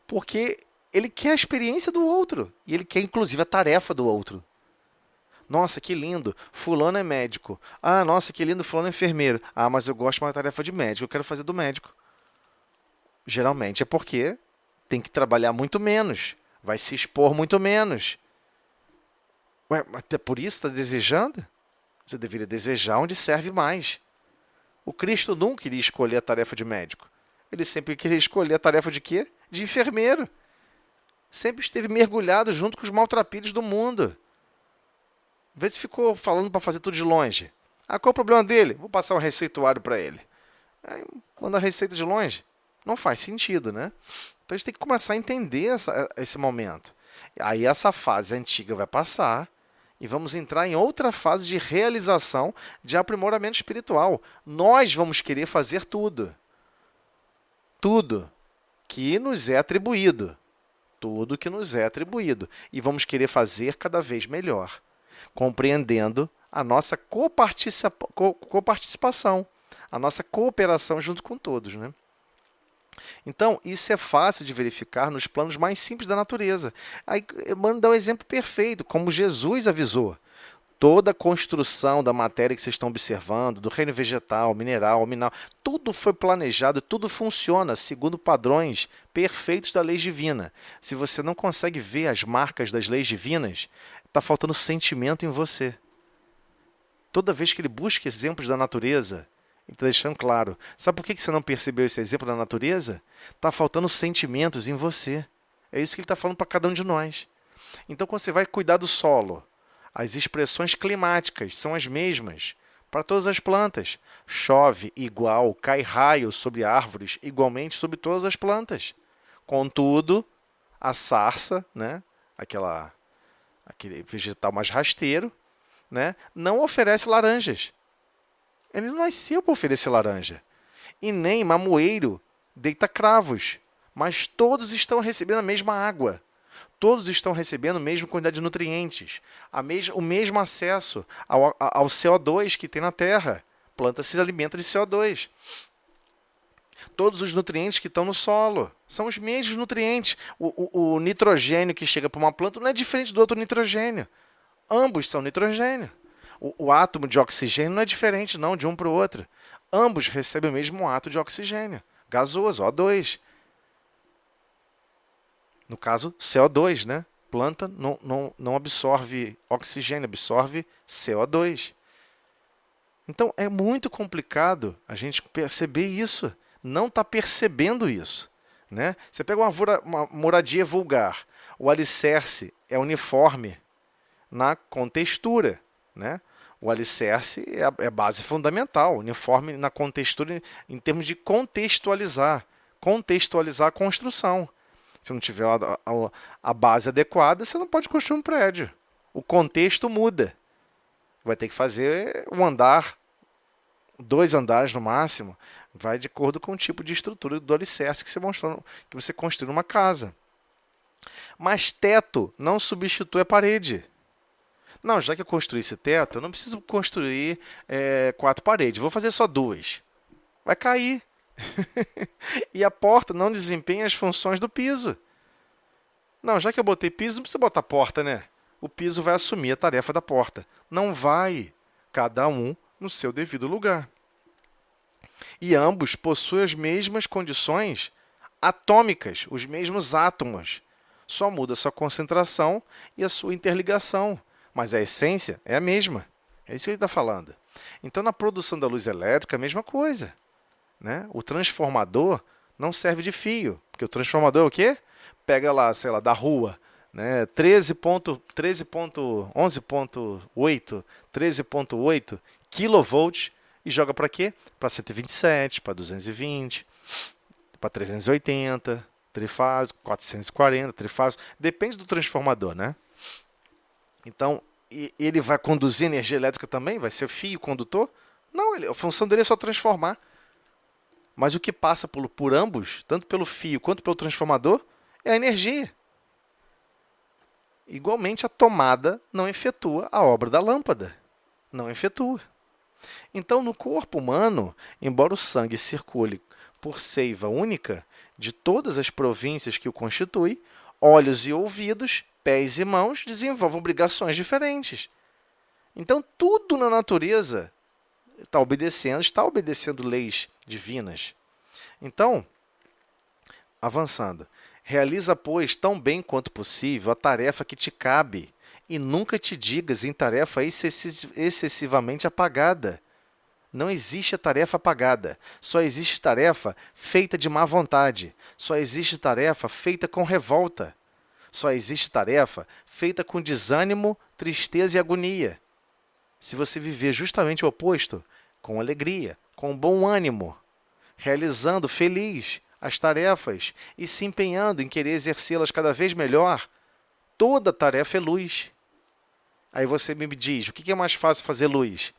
Porque ele quer a experiência do outro. E ele quer, inclusive, a tarefa do outro. Nossa, que lindo. Fulano é médico. Ah, nossa, que lindo. Fulano é enfermeiro. Ah, mas eu gosto de uma tarefa de médico. Eu quero fazer do médico. Geralmente é porque tem que trabalhar muito menos. Vai se expor muito menos. Ué, mas é por isso que está desejando? Você deveria desejar onde serve mais. O Cristo nunca iria escolher a tarefa de médico. Ele sempre queria escolher a tarefa de quê? De enfermeiro. Sempre esteve mergulhado junto com os maltrapilhos do mundo. Às vezes ficou falando para fazer tudo de longe. Ah, qual é o problema dele? Vou passar um receituário para ele. Aí manda a receita de longe. Não faz sentido, né? Então a gente tem que começar a entender esse momento. Aí essa fase antiga vai passar e vamos entrar em outra fase de realização de aprimoramento espiritual. Nós vamos querer fazer tudo. Tudo que nos é atribuído. Tudo que nos é atribuído. E vamos querer fazer cada vez melhor, compreendendo a nossa coparticipação, a nossa cooperação junto com todos, né? Então, isso é fácil de verificar nos planos mais simples da natureza. Aí, eu mando dar um exemplo perfeito, como Jesus avisou. Toda a construção da matéria que vocês estão observando, do reino vegetal, mineral, tudo foi planejado, tudo funciona segundo padrões perfeitos da lei divina. Se você não consegue ver as marcas das leis divinas, está faltando sentimento em você. Toda vez que ele busca exemplos da natureza, ele está deixando claro. Sabe por que você não percebeu esse exemplo da natureza? Está faltando sentimentos em você. É isso que ele está falando para cada um de nós. Então, quando você vai cuidar do solo, as expressões climáticas são as mesmas para todas as plantas. Chove igual, cai raio sobre árvores, igualmente sobre todas as plantas. Contudo, a sarça, né, aquele vegetal mais rasteiro, né, não oferece laranjas. Ele não nasceu para oferecer laranja. E nem mamoeiro deita cravos. Mas todos estão recebendo a mesma água. Todos estão recebendo a mesma quantidade de nutrientes, o mesmo acesso ao CO2 que tem na Terra. A planta se alimenta de CO2. Todos os nutrientes que estão no solo são os mesmos nutrientes. O nitrogênio que chega para uma planta não é diferente do outro nitrogênio. Ambos são nitrogênio. O átomo de oxigênio não é diferente não de um para o outro. Ambos recebem o mesmo átomo de oxigênio, gasoso, O2. No caso, CO2, né? Planta não absorve oxigênio, absorve CO2. Então, é muito complicado a gente perceber isso. Não está percebendo isso, né? Você pega uma moradia vulgar. O alicerce é uniforme na contextura, né? O alicerce é a base fundamental, uniforme na contextura em termos de contextualizar a construção. Se não tiver a base adequada, você não pode construir um prédio. O contexto muda. Vai ter que fazer um andar, 2 andares no máximo. Vai de acordo com o tipo de estrutura do alicerce que você construiu numa casa. Mas teto não substitui a parede. Não, já que eu construí esse teto, eu não preciso construir 4 paredes. Vou fazer só 2. Vai cair. E a porta não desempenha as funções do piso. Não, já que eu botei piso, não precisa botar porta, né? O piso vai assumir a tarefa da porta. Não vai. Cada um no seu devido lugar. E ambos possuem as mesmas condições atômicas, os mesmos átomos. Só muda a sua concentração e a sua interligação. Mas a essência é a mesma. É isso que ele está falando. Então, na produção da luz elétrica, a mesma coisa, né? O transformador não serve de fio, porque o transformador é o quê? Pega lá, sei lá, da rua, né? 13.8 kilovolts e joga para quê? Para 127, para 220, para 380, trifásico, 440, trifásico, depende do transformador, né? Então, ele vai conduzir energia elétrica também? Vai ser fio condutor? Não, a função dele é só transformar. Mas o que passa por ambos, tanto pelo fio quanto pelo transformador, é a energia. Igualmente, a tomada não efetua a obra da lâmpada. Não efetua. Então, no corpo humano, embora o sangue circule por seiva única de todas as províncias que o constituem, olhos e ouvidos, pés e mãos desenvolvem obrigações diferentes. Então, tudo na natureza está obedecendo leis divinas. Então, avançando, realiza, pois, tão bem quanto possível a tarefa que te cabe e nunca te digas em tarefa excessivamente apagada. Não existe a tarefa apagada, só existe tarefa feita de má vontade, só existe tarefa feita com revolta, só existe tarefa feita com desânimo, tristeza e agonia. Se você viver justamente o oposto, com alegria, com bom ânimo, realizando feliz as tarefas e se empenhando em querer exercê-las cada vez melhor, toda tarefa é luz. Aí você me diz, o que é mais fácil fazer luz?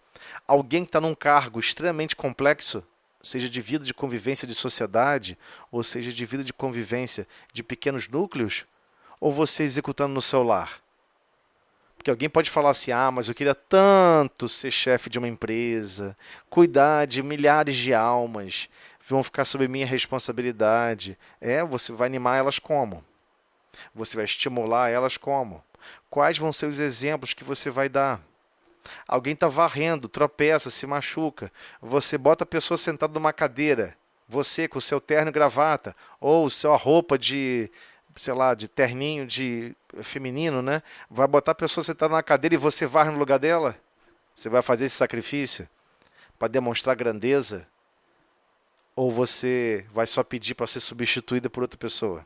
Alguém que está num cargo extremamente complexo, seja de vida de convivência de sociedade, ou seja de vida de convivência de pequenos núcleos, ou você executando no seu lar? Porque alguém pode falar assim, mas eu queria tanto ser chefe de uma empresa, cuidar de milhares de almas, vão ficar sob minha responsabilidade. Você vai animar elas como? Você vai estimular elas como? Quais vão ser os exemplos que você vai dar? Alguém está varrendo, tropeça, se machuca. Você bota a pessoa sentada numa cadeira, você com o seu terno e gravata, ou sua roupa de, sei lá, de terninho de feminino, né? Vai botar a pessoa sentada na cadeira e você varre no lugar dela? Você vai fazer esse sacrifício para demonstrar grandeza? Ou você vai só pedir para ser substituída por outra pessoa?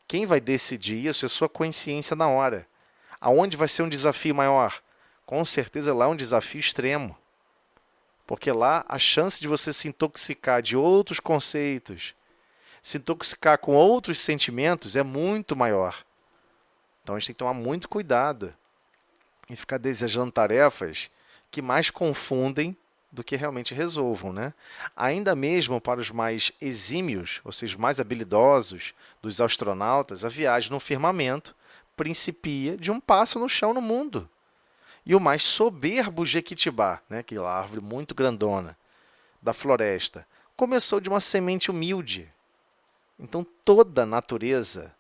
Quem vai decidir isso é sua consciência na hora. Aonde vai ser um desafio maior? Com certeza lá é um desafio extremo. Porque lá a chance de você se intoxicar de outros conceitos, se intoxicar com outros sentimentos é muito maior. Então a gente tem que tomar muito cuidado em ficar desejando tarefas que mais confundem do que realmente resolvam, né? Ainda mesmo para os mais exímios, ou seja, mais habilidosos dos astronautas, a viagem no firmamento principia de um passo no chão no mundo. E o mais soberbo Jequitibá, né, aquela árvore muito grandona da floresta, começou de uma semente humilde. Então toda a natureza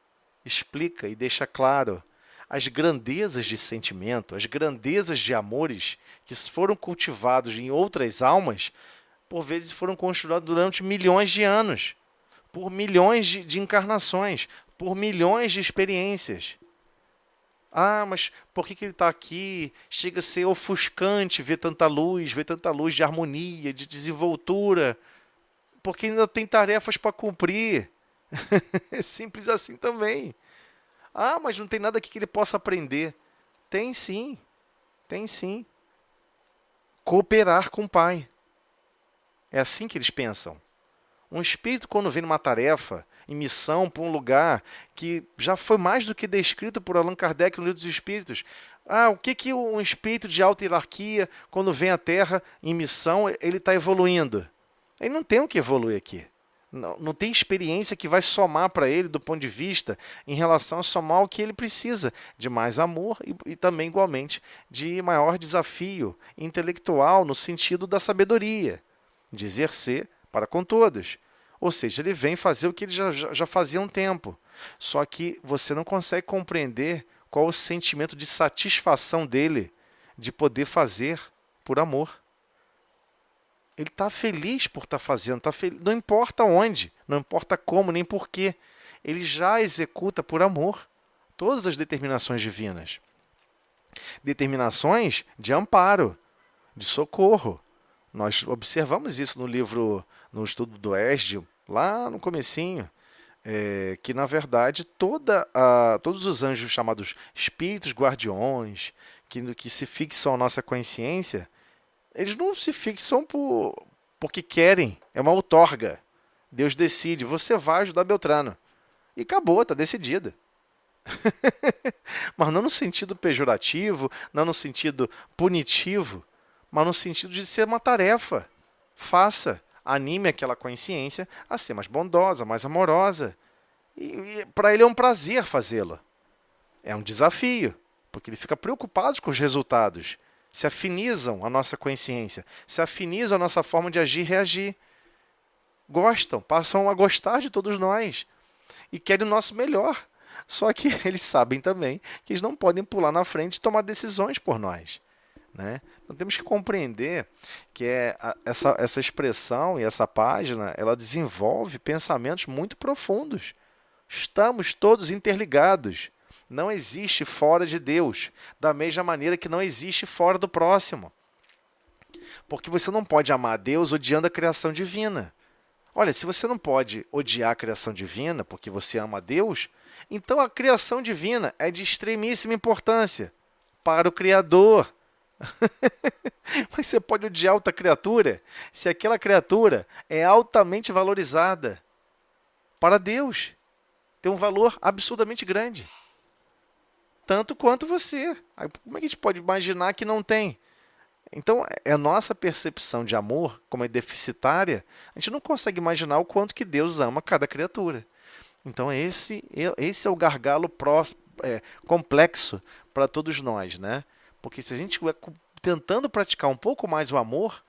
explica e deixa claro as grandezas de sentimento, as grandezas de amores que foram cultivados em outras almas, por vezes foram construídos durante milhões de anos, por milhões de encarnações, por milhões de experiências. Mas por que ele está aqui? Chega a ser ofuscante ver tanta luz de harmonia, de desenvoltura, porque ainda tem tarefas para cumprir. É simples assim também. Mas não tem nada aqui que ele possa aprender. Tem sim, tem sim. Cooperar com o Pai. É assim que eles pensam. Um espírito, quando vem numa tarefa, em missão, para um lugar que já foi mais do que descrito por Allan Kardec no Livro dos Espíritos. O que um espírito de alta hierarquia, quando vem à Terra em missão, ele está evoluindo? Ele não tem o que evoluir aqui. Não tem experiência que vai somar para ele do ponto de vista em relação a somar o que ele precisa de mais amor e também igualmente de maior desafio intelectual no sentido da sabedoria, de exercer para com todos. Ou seja, ele vem fazer o que ele já fazia há um tempo. Só que você não consegue compreender qual o sentimento de satisfação dele de poder fazer por amor. Ele está feliz por estar fazendo, não importa onde, não importa como, nem porquê. Ele já executa por amor todas as determinações divinas. Determinações de amparo, de socorro. Nós observamos isso no livro, no estudo do Esdras, lá no comecinho, que na verdade todos os anjos chamados espíritos guardiões, que se fixam à nossa consciência, eles não se fixam porque querem, é uma outorga. Deus decide, você vai ajudar Beltrano. E acabou, está decidida. Mas não no sentido pejorativo, não no sentido punitivo, mas no sentido de ser uma tarefa. Faça, anime aquela consciência a ser mais bondosa, mais amorosa. E para ele é um prazer fazê-lo. É um desafio, porque ele fica preocupado com os resultados. Se afinizam a nossa consciência, se afinizam a nossa forma de agir e reagir. Gostam, passam a gostar de todos nós e querem o nosso melhor. Só que eles sabem também que eles não podem pular na frente e tomar decisões por nós, né? Então temos que compreender que essa expressão e essa página, ela desenvolve pensamentos muito profundos. Estamos todos interligados. Não existe fora de Deus, da mesma maneira que não existe fora do próximo. Porque você não pode amar a Deus odiando a criação divina. Olha, se você não pode odiar a criação divina porque você ama a Deus, então a criação divina é de extremíssima importância para o Criador. Mas você pode odiar outra criatura se aquela criatura é altamente valorizada para Deus. Tem um valor absurdamente grande. Tanto quanto você. Como é que a gente pode imaginar que não tem? Então, a nossa percepção de amor, como é deficitária, a gente não consegue imaginar o quanto que Deus ama cada criatura. Então, esse é o gargalo complexo para todos nós, né? Porque se a gente estiver tentando praticar um pouco mais o amor,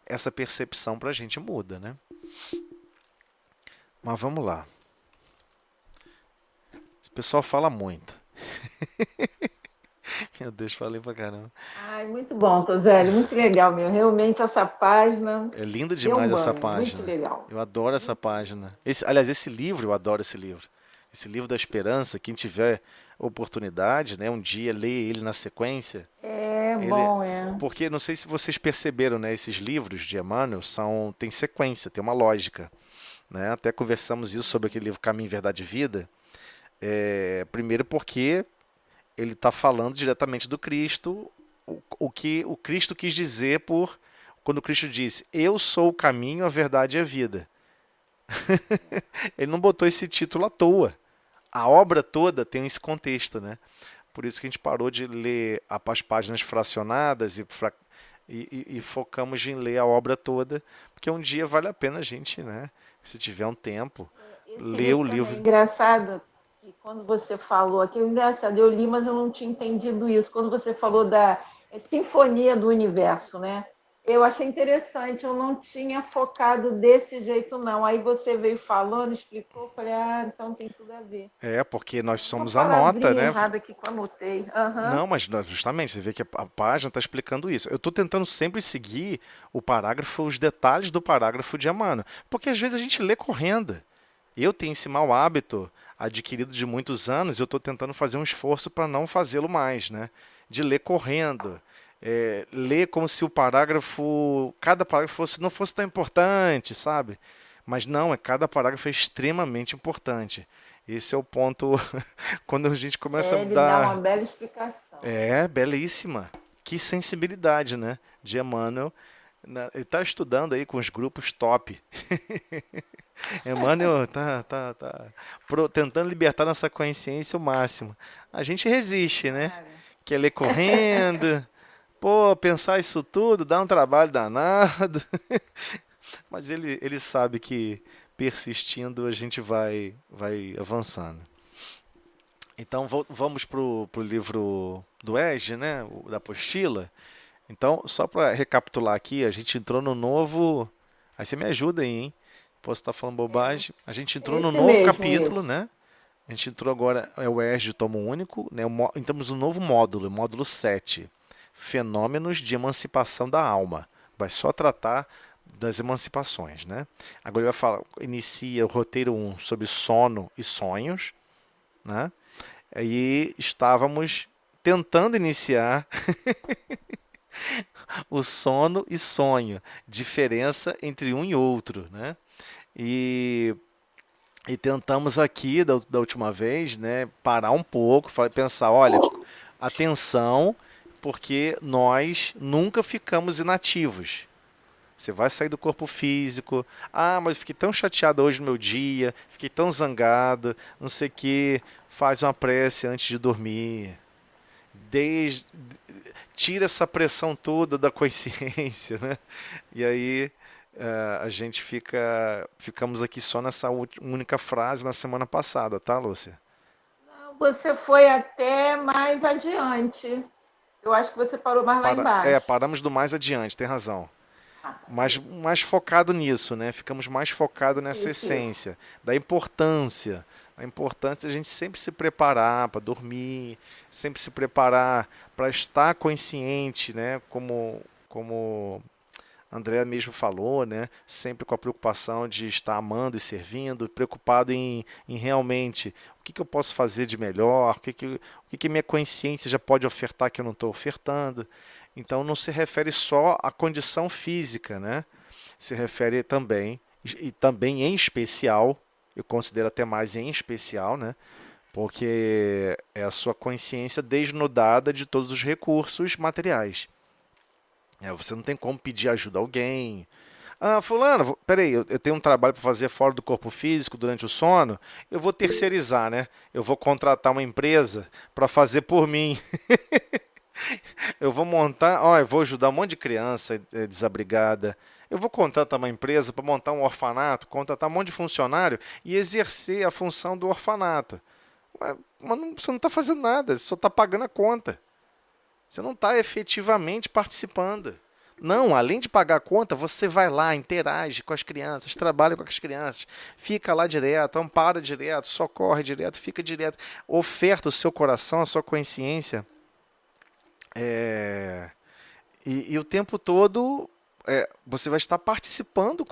essa percepção para a gente muda, né? Mas vamos lá. Esse pessoal fala muito. Meu Deus, falei pra caramba. Ai, muito bom, Tosélio, muito legal, meu. Realmente essa página É linda deu um demais essa banho, muito página. legal. Eu adoro essa página. Aliás, esse livro, eu adoro esse livro. Esse livro da esperança, quem tiver oportunidade, né, um dia ler ele na sequência. É bom, Porque não sei se vocês perceberam, né, esses livros de Emmanuel tem sequência, tem uma lógica, né? Até conversamos isso sobre aquele livro Caminho, Verdade e Vida. Primeiro porque ele está falando diretamente do Cristo, o que o Cristo quis dizer quando Cristo disse: eu sou o caminho, a verdade e a vida. Ele não botou esse título à toa. A obra toda tem esse contexto, né? Por isso que a gente parou de ler as páginas fracionadas e focamos em ler a obra toda, porque um dia vale a pena a gente, né, se tiver um tempo, ler o livro. É engraçado que quando você falou aqui, engraçado, eu li, mas eu não tinha entendido isso. Quando você falou da sinfonia do universo, né? Eu achei interessante, eu não tinha focado desse jeito, não. Aí você veio falando, explicou, falei, então tem tudo a ver. Porque nós somos Uma a nota, né? errada aqui que eu anotei. Não, mas justamente, você vê que a página está explicando isso. Eu estou tentando sempre seguir o parágrafo, os detalhes do parágrafo de Emmanuel, porque às vezes a gente lê correndo. Eu tenho esse mau hábito adquirido de muitos anos, eu estou tentando fazer um esforço para não fazê-lo mais, né? De ler correndo. Ler como se cada parágrafo não fosse tão importante, sabe? Mas não, cada parágrafo é extremamente importante. Esse é o ponto quando a gente começa a Ele dar... dá uma bela explicação. Belíssima. Que sensibilidade, né? De Emmanuel. Ele está estudando aí com os grupos top. Emmanuel tá tentando libertar nossa consciência o máximo. A gente resiste, né? Quer ler correndo... Pô, pensar isso tudo dá um trabalho danado. Mas ele sabe que persistindo a gente vai avançando. Então vamos pro livro do Esdras, né? Da apostila. Então, só para recapitular aqui, a gente entrou no novo... Aí você me ajuda aí, hein? Posso estar falando bobagem. A gente entrou no novo capítulo, né? A gente entrou agora, o Esdras tomo único, né? Entramos no novo módulo, módulo 7. Fenômenos de emancipação da alma. Vai só tratar das emancipações, né? Agora ele vai falar, inicia o roteiro 1 sobre sono e sonhos, né? Aí estávamos tentando iniciar O sono e sonho, diferença entre um e outro, né? E, e tentamos aqui, da última vez, né, parar um pouco, pensar, olha, atenção, porque nós nunca ficamos inativos. Você vai sair do corpo físico. Ah, mas fiquei tão chateado hoje no meu dia, fiquei tão zangado, não sei o quê. Faz uma prece antes de dormir. Desde, tira essa pressão toda da consciência, né? E aí a gente ficamos aqui só nessa única frase na semana passada, tá, Lúcia? Você foi até mais adiante. Eu acho que você parou mais lá embaixo. Paramos do mais adiante, tem razão. Ah, Mas isso, mais focado nisso, né? Ficamos mais focados nessa isso. essência, da importância da gente sempre se preparar para dormir, sempre se preparar para estar consciente, né? Como André mesmo falou, né? Sempre com a preocupação de estar amando e servindo, preocupado em realmente o que eu posso fazer de melhor, o que minha consciência já pode ofertar que eu não estou ofertando. Então não se refere só à condição física, né? Se refere também, e também em especial, eu considero até mais em especial, né? Porque é a sua consciência desnudada de todos os recursos materiais. Você não tem como pedir ajuda a alguém. Ah, fulano, peraí, eu tenho um trabalho para fazer fora do corpo físico durante o sono. Eu vou terceirizar, né? Eu vou contratar uma empresa para fazer por mim. Eu vou montar, ó, eu vou ajudar um monte de criança desabrigada. Eu vou contratar uma empresa para montar um orfanato, contratar um monte de funcionário e exercer a função do orfanato. Mas você não está fazendo nada, você só está pagando a conta. Você não está efetivamente participando. Não, além de pagar a conta, você vai lá, interage com as crianças, trabalha com as crianças, fica lá direto, ampara direto, socorre direto, fica direto, oferta o seu coração, a sua consciência. É, e o tempo todo você vai estar participando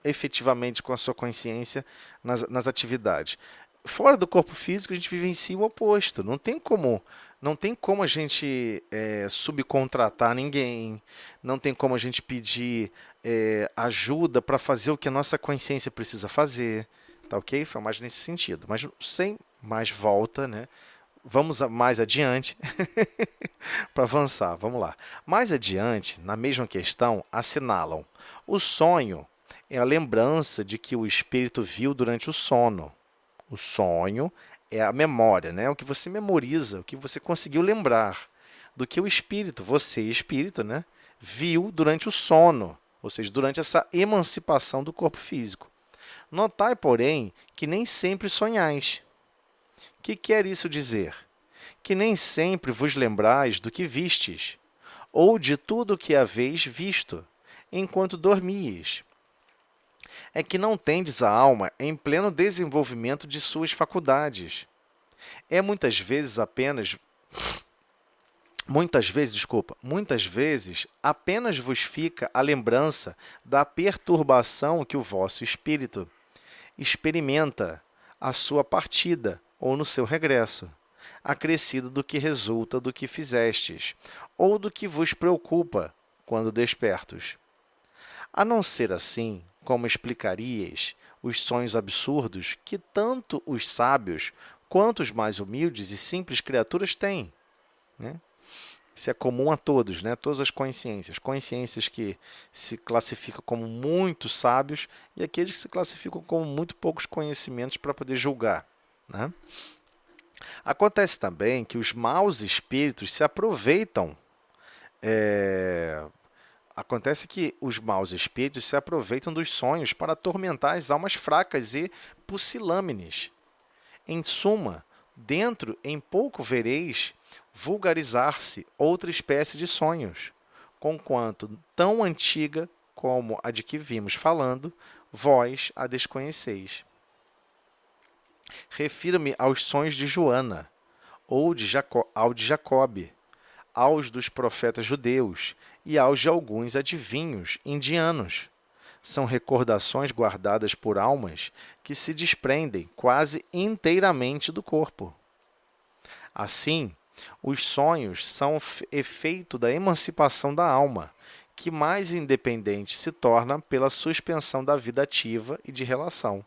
efetivamente com a sua consciência nas atividades. Fora do corpo físico, a gente vivencia o oposto. Não tem como a gente subcontratar ninguém, não tem como a gente pedir ajuda para fazer o que a nossa consciência precisa fazer. Tá ok? Foi mais nesse sentido. Mas sem mais volta, né? Vamos mais adiante para avançar. Vamos lá. Mais adiante, na mesma questão, assinalam: o sonho é a lembrança de que o espírito viu durante o sono. O sonho é a memória, né? O que você memoriza, o que você conseguiu lembrar do que o espírito, você espírito, né, viu durante o sono, ou seja, durante essa emancipação do corpo físico. Notai, porém, que nem sempre sonhais. O que quer isso dizer? Que nem sempre vos lembrais do que vistes, ou de tudo o que haveis visto, enquanto dormíeis. É que não tendes a alma em pleno desenvolvimento de suas faculdades. É muitas vezes apenas vos fica a lembrança da perturbação que o vosso espírito experimenta à sua partida ou no seu regresso, acrescido do que resulta do que fizestes, ou do que vos preocupa quando despertos. A não ser assim, como explicaríeis os sonhos absurdos que tanto os sábios quanto os mais humildes e simples criaturas têm, né? Isso é comum a todos, né? Todas as consciências. Consciências que se classificam como muito sábios e aqueles que se classificam como muito poucos conhecimentos para poder julgar, né? Acontece também que os maus espíritos se aproveitam. Acontece que os maus espíritos se aproveitam dos sonhos para atormentar as almas fracas e pusilâmines. Em suma, dentro em pouco vereis vulgarizar-se outra espécie de sonhos, conquanto tão antiga como a de que vimos falando, vós a desconheceis. Refiro-me aos sonhos de Joana, ou ao de Jacobe, aos dos profetas judeus e aos de alguns adivinhos indianos. São recordações guardadas por almas que se desprendem quase inteiramente do corpo. Assim, Os sonhos são efeito da emancipação da alma, que mais independente se torna pela suspensão da vida ativa e de relação.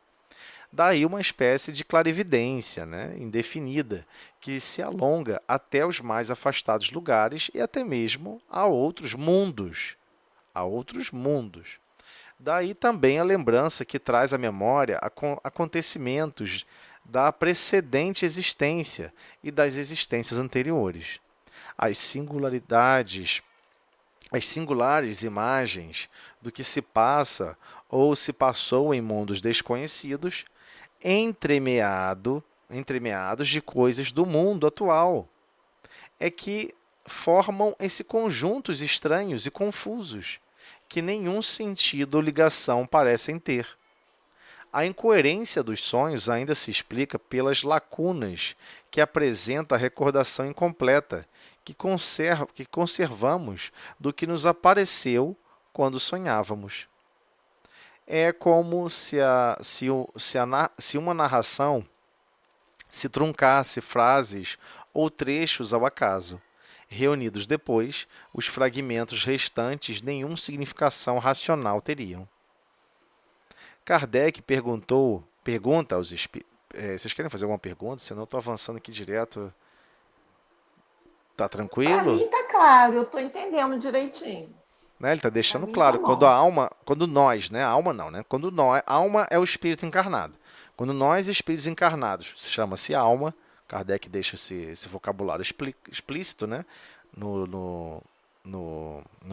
Daí uma espécie de clarividência, né, indefinida, que se alonga até os mais afastados lugares e até mesmo a outros mundos. A outros mundos. Daí também a lembrança que traz à memória acontecimentos da precedente existência e das existências anteriores. As singularidades, as singulares imagens do que se passa ou se passou em mundos desconhecidos, entremeados de coisas do mundo atual, é que formam esse conjuntos estranhos e confusos, que nenhum sentido ou ligação parecem ter. A incoerência dos sonhos ainda se explica pelas lacunas que apresenta a recordação incompleta que conservamos do que nos apareceu quando sonhávamos. É como se uma narração se truncasse frases ou trechos ao acaso. Reunidos depois, os fragmentos restantes nenhuma significação racional teriam. Kardec pergunta aos espíritos. Vocês querem fazer alguma pergunta? Senão eu estou avançando aqui direto. Tá Para tranquilo? mim está claro, eu estou entendendo direitinho. Né? Ele está Para deixando mim está claro, quando a bom. alma, quando nós, né? A alma não, né? Quando nós, a alma é o espírito encarnado. Quando nós, espíritos encarnados, chama-se alma, Kardec deixa esse vocabulário explícito, né? No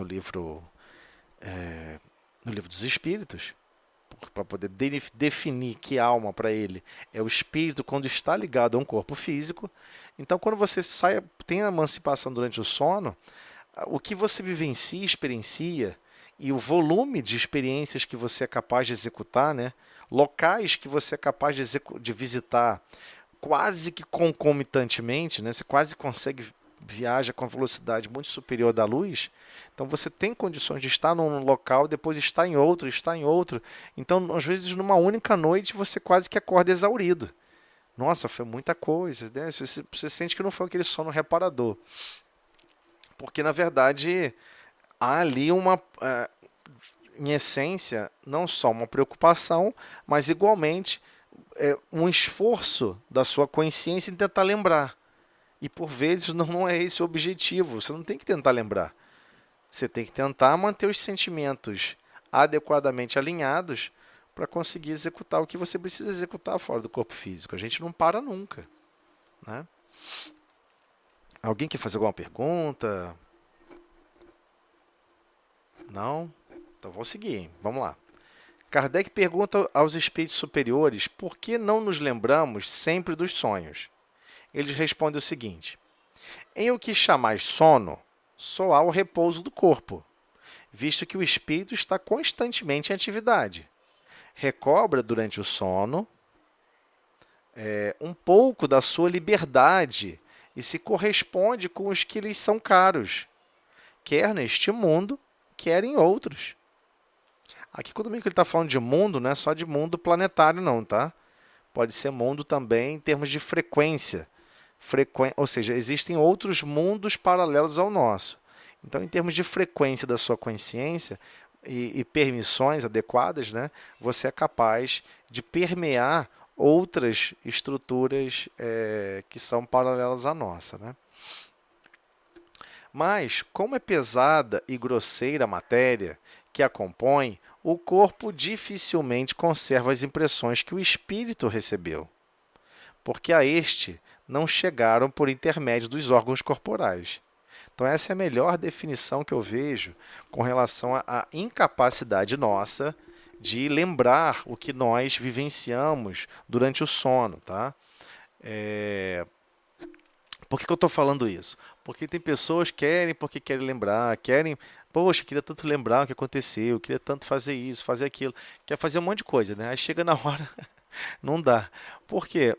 livro no livro dos Espíritos, para poder definir que alma para ele é o espírito quando está ligado a um corpo físico. Então, quando você tem a emancipação durante o sono, o que você vivencia, experiencia, e o volume de experiências que você é capaz de executar, né? Locais que você é capaz de visitar quase que concomitantemente, né? Você quase consegue viaja com velocidade muito superior da luz, então você tem condições de estar num local, depois estar em outro, estar em outro. Então, às vezes, numa única noite, você quase que acorda exaurido. Nossa, foi muita coisa, né? Você sente que não foi aquele sono reparador. Porque, na verdade, há ali em essência, não só uma preocupação, mas igualmente um esforço da sua consciência em tentar lembrar. E por vezes não é esse o objetivo. Você não tem que tentar lembrar. Você tem que tentar manter os sentimentos adequadamente alinhados para conseguir executar o que você precisa executar fora do corpo físico. A gente não para nunca, né? Alguém quer fazer alguma pergunta? Não? Então vamos seguir, hein? Vamos lá. Kardec pergunta aos espíritos superiores por que não nos lembramos sempre dos sonhos. Eles respondem o seguinte: em o que chamais sono, só há o repouso do corpo, visto que o espírito está constantemente em atividade. Recobra durante o sono um pouco da sua liberdade e se corresponde com os que lhes são caros, quer neste mundo, quer em outros. Aqui, quando ele está falando de mundo, não é só de mundo planetário, não, tá? Pode ser mundo também em termos de frequência. Ou seja, existem outros mundos paralelos ao nosso. Então, em termos de frequência da sua consciência e permissões adequadas, né, você é capaz de permear outras estruturas que são paralelas à nossa, né? Mas, como é pesada e grosseira a matéria que a compõe, o corpo dificilmente conserva as impressões que o espírito recebeu, porque a este não chegaram por intermédio dos órgãos corporais. Então, essa é a melhor definição que eu vejo com relação à incapacidade nossa de lembrar o que nós vivenciamos durante o sono. Tá? Por que eu estou falando isso? Porque tem pessoas que querem lembrar, poxa, eu queria tanto lembrar o que aconteceu, eu queria tanto fazer isso, fazer aquilo, quer fazer um monte de coisa, né? Aí chega na hora, não dá. Por quê?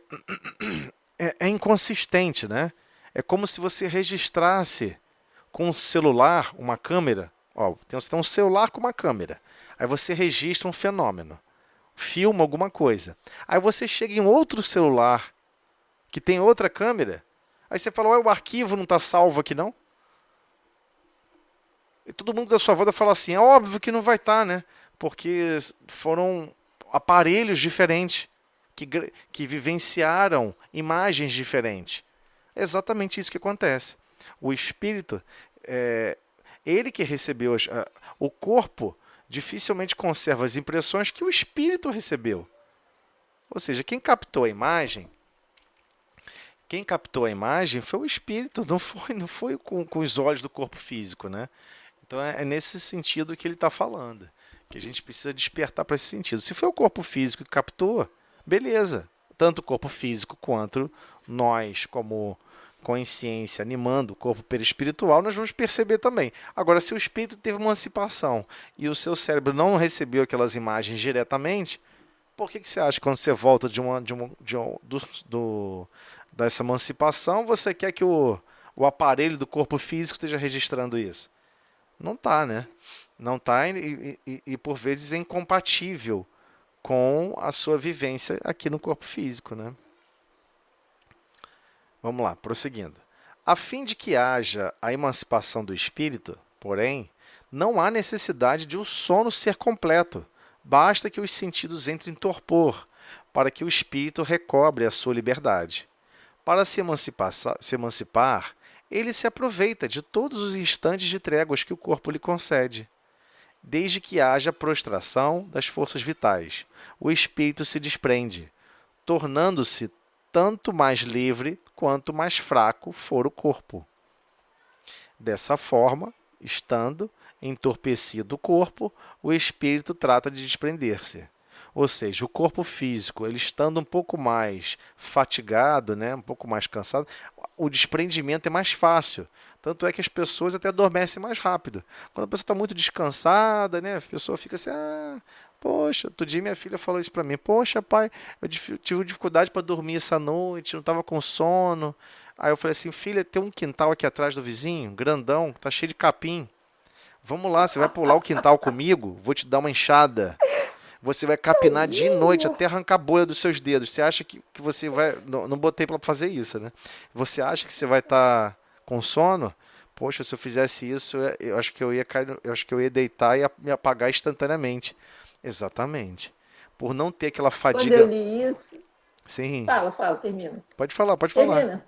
É inconsistente, né? É como se você registrasse com um celular, uma câmera. Ó, você tem um celular com uma câmera. Aí você registra um fenômeno, filma alguma coisa. Aí você chega em outro celular que tem outra câmera. Aí você fala, ué, o arquivo não está salvo aqui não? E todo mundo da sua volta fala assim, é óbvio que não vai estar, né? Porque foram aparelhos diferentes que vivenciaram imagens diferentes. É exatamente isso que acontece. O espírito, é, ele que recebeu o corpo dificilmente conserva as impressões que o espírito recebeu. Ou seja, quem captou a imagem foi o espírito, não foi com os olhos do corpo físico, né? Então é nesse sentido que ele está falando, que a gente precisa despertar para esse sentido. Se foi o corpo físico que captou, beleza. Tanto o corpo físico quanto nós, como consciência, animando o corpo perispiritual, nós vamos perceber também. Agora, se o espírito teve uma emancipação e o seu cérebro não recebeu aquelas imagens diretamente, por que você acha que quando você volta dessa emancipação, você quer que o aparelho do corpo físico esteja registrando isso? Não tá, né? Não tá e por vezes é incompatível com a sua vivência aqui no corpo físico, né? Vamos lá, prosseguindo. A fim de que haja a emancipação do espírito, porém, não há necessidade de o sono ser completo. Basta que os sentidos entrem em torpor, para que o espírito recobre a sua liberdade. Para se emancipar, ele se aproveita de todos os instantes de tréguas que o corpo lhe concede. Desde que haja prostração das forças vitais, o espírito se desprende, tornando-se tanto mais livre quanto mais fraco for o corpo. Dessa forma, estando entorpecido o corpo, o espírito trata de desprender-se. Ou seja, o corpo físico, ele estando um pouco mais fatigado, né, um pouco mais cansado, o desprendimento é mais fácil. Tanto é que as pessoas até adormecem mais rápido. Quando a pessoa está muito descansada, né, a pessoa fica assim, poxa, outro dia minha filha falou isso para mim, poxa pai, eu tive dificuldade para dormir essa noite, não estava com sono. Aí eu falei assim, filha, tem um quintal aqui atrás do vizinho, grandão, tá cheio de capim. Vamos lá, você vai pular o quintal comigo? Vou te dar uma enxada. Você vai capinar de noite até arrancar a bolha dos seus dedos. Você acha que você vai... Não botei para fazer isso, né? Você acha que você vai estar com sono? Poxa, se eu fizesse isso, eu acho que eu ia cair, eu acho que eu ia deitar e ia me apagar instantaneamente. Exatamente. Por não ter aquela Quando eu fadiga... li isso, Sim, fala, termina. pode falar, pode falar. Termina.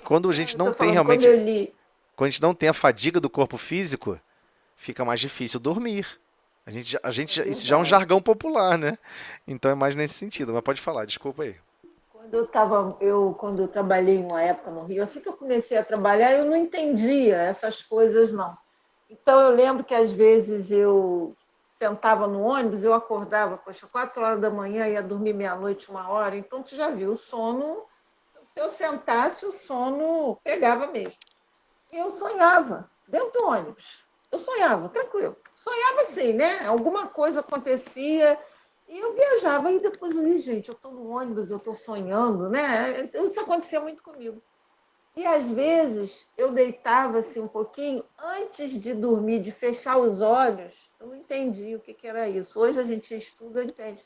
Quando a Não, gente eu não tô tem falando, quando realmente... eu li, Quando a gente não tem a fadiga do corpo físico, fica mais difícil dormir. é Isso já é um verdade. jargão popular, né? Então é mais nesse sentido. Mas pode falar, desculpa aí. Quando eu trabalhei uma época no Rio, assim que eu comecei a trabalhar, eu não entendia essas coisas, não. Então, eu lembro que às vezes eu sentava no ônibus, eu acordava, poxa, 4 horas da manhã, ia dormir meia-noite, 1 hora. Então, tu já viu, o sono, se eu sentasse, o sono pegava mesmo. E eu sonhava, dentro do ônibus. Eu sonhava, tranquilo. Sonhava assim, né? Alguma coisa acontecia e eu viajava. E depois eu li, gente, eu estou no ônibus, eu estou sonhando, né? Isso acontecia muito comigo. E às vezes eu deitava assim um pouquinho antes de dormir, de fechar os olhos. Eu não entendia o que era isso. Hoje a gente estuda, entende.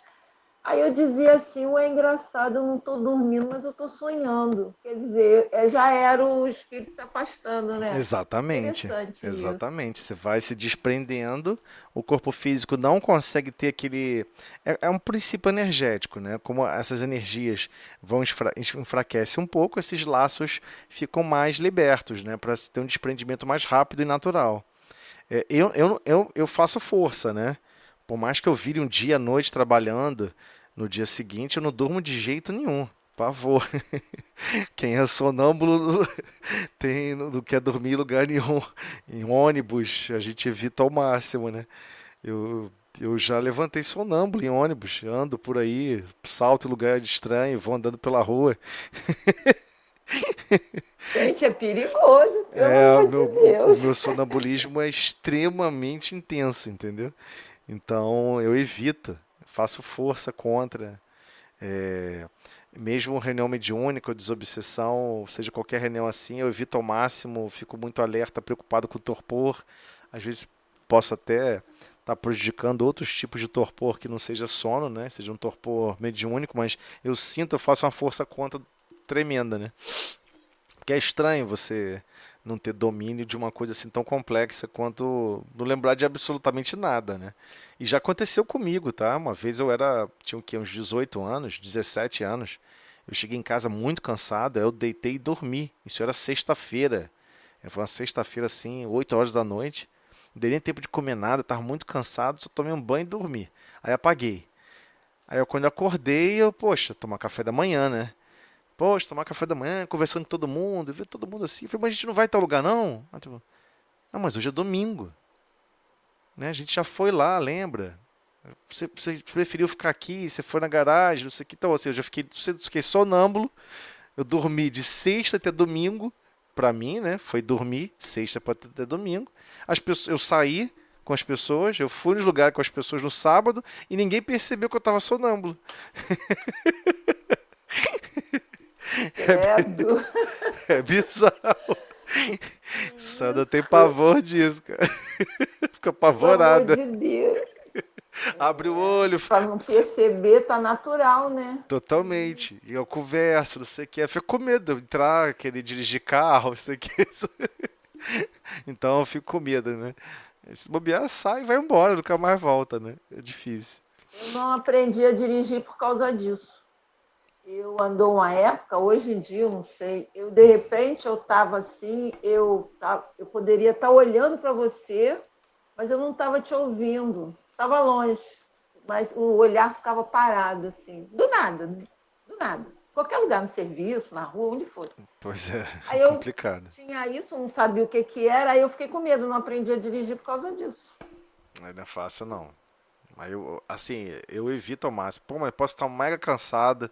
Aí eu dizia assim, é engraçado, eu não estou dormindo, mas eu estou sonhando. Quer dizer, já era o espírito se afastando, né? Exatamente. Interessante isso. Exatamente. Você vai se desprendendo, o corpo físico não consegue ter aquele. É um princípio energético, né? Como essas energias vão enfraquecem um pouco, esses laços ficam mais libertos, né? Para ter um desprendimento mais rápido e natural. Eu faço força, né? Por mais que eu vire um dia à noite trabalhando, no dia seguinte eu não durmo de jeito nenhum. Pavor. Quem é sonâmbulo não quer dormir em lugar nenhum. Em ônibus, a gente evita ao máximo, né? Eu já levantei sonâmbulo em ônibus, ando por aí, salto em lugar estranho, vou andando pela rua. Gente, é perigoso, pelo É, amor de o Deus. meu sonambulismo é extremamente intenso, entendeu? Então eu evito, faço força contra. É, mesmo reunião mediúnica ou desobsessão, seja qualquer reunião assim, eu evito ao máximo, fico muito alerta, preocupado com o torpor. Às vezes posso até estar prejudicando outros tipos de torpor que não seja sono, né? Seja um torpor mediúnico, mas eu sinto, eu faço uma força contra tremenda, né? Porque é estranho você não ter domínio de uma coisa assim tão complexa quanto não lembrar de absolutamente nada, né? E já aconteceu comigo, tá? Uma vez tinha o quê? Uns 18 anos, 17 anos. Eu cheguei em casa muito cansado, aí eu deitei e dormi. Isso era sexta-feira. Foi uma sexta-feira assim, 8 horas da noite. Não dei nem tempo de comer nada, tava muito cansado, só tomei um banho e dormi. Aí apaguei. Quando eu acordei, poxa, tomar café da manhã, né? Poxa, tomar café da manhã, conversando com todo mundo, ver todo mundo assim. Eu falei, mas a gente não vai em tal lugar, não? Não, mas hoje é domingo, né? A gente já foi lá, lembra? Você preferiu ficar aqui, você foi na garagem, não sei o que. Então, assim, fiquei sonâmbulo. Eu dormi de sexta até domingo, pra mim, né? Foi dormir, sexta até domingo. Eu saí com as pessoas, eu fui nos lugares com as pessoas no sábado e ninguém percebeu que eu tava sonâmbulo. Credo. É bizarro. Sandra tem Isso, pavor disso, cara. Fica pelo amor apavorada. de Deus. Abre o olho, Para não perceber, tá natural, né? totalmente. E eu converso, não sei o que. Eu fico com medo de entrar, querer dirigir carro, não sei o que. Então eu fico com medo, né? Se bobear, sai e vai embora, nunca mais volta, né? É difícil. Eu não aprendi a dirigir por causa disso. Eu andou uma época, hoje em dia eu não sei. Eu de repente eu estava assim, eu poderia estar olhando para você, mas eu não estava te ouvindo. Estava longe, mas o olhar ficava parado assim, do nada, do nada. Qualquer lugar, no serviço, na rua, onde fosse. Pois é, Aí eu complicado. tinha isso, não sabia o que que era, aí eu fiquei com medo, não aprendi a dirigir por causa disso. Não é fácil, não. Mas assim, eu evito ao máximo. Pô, mas posso estar mega cansado,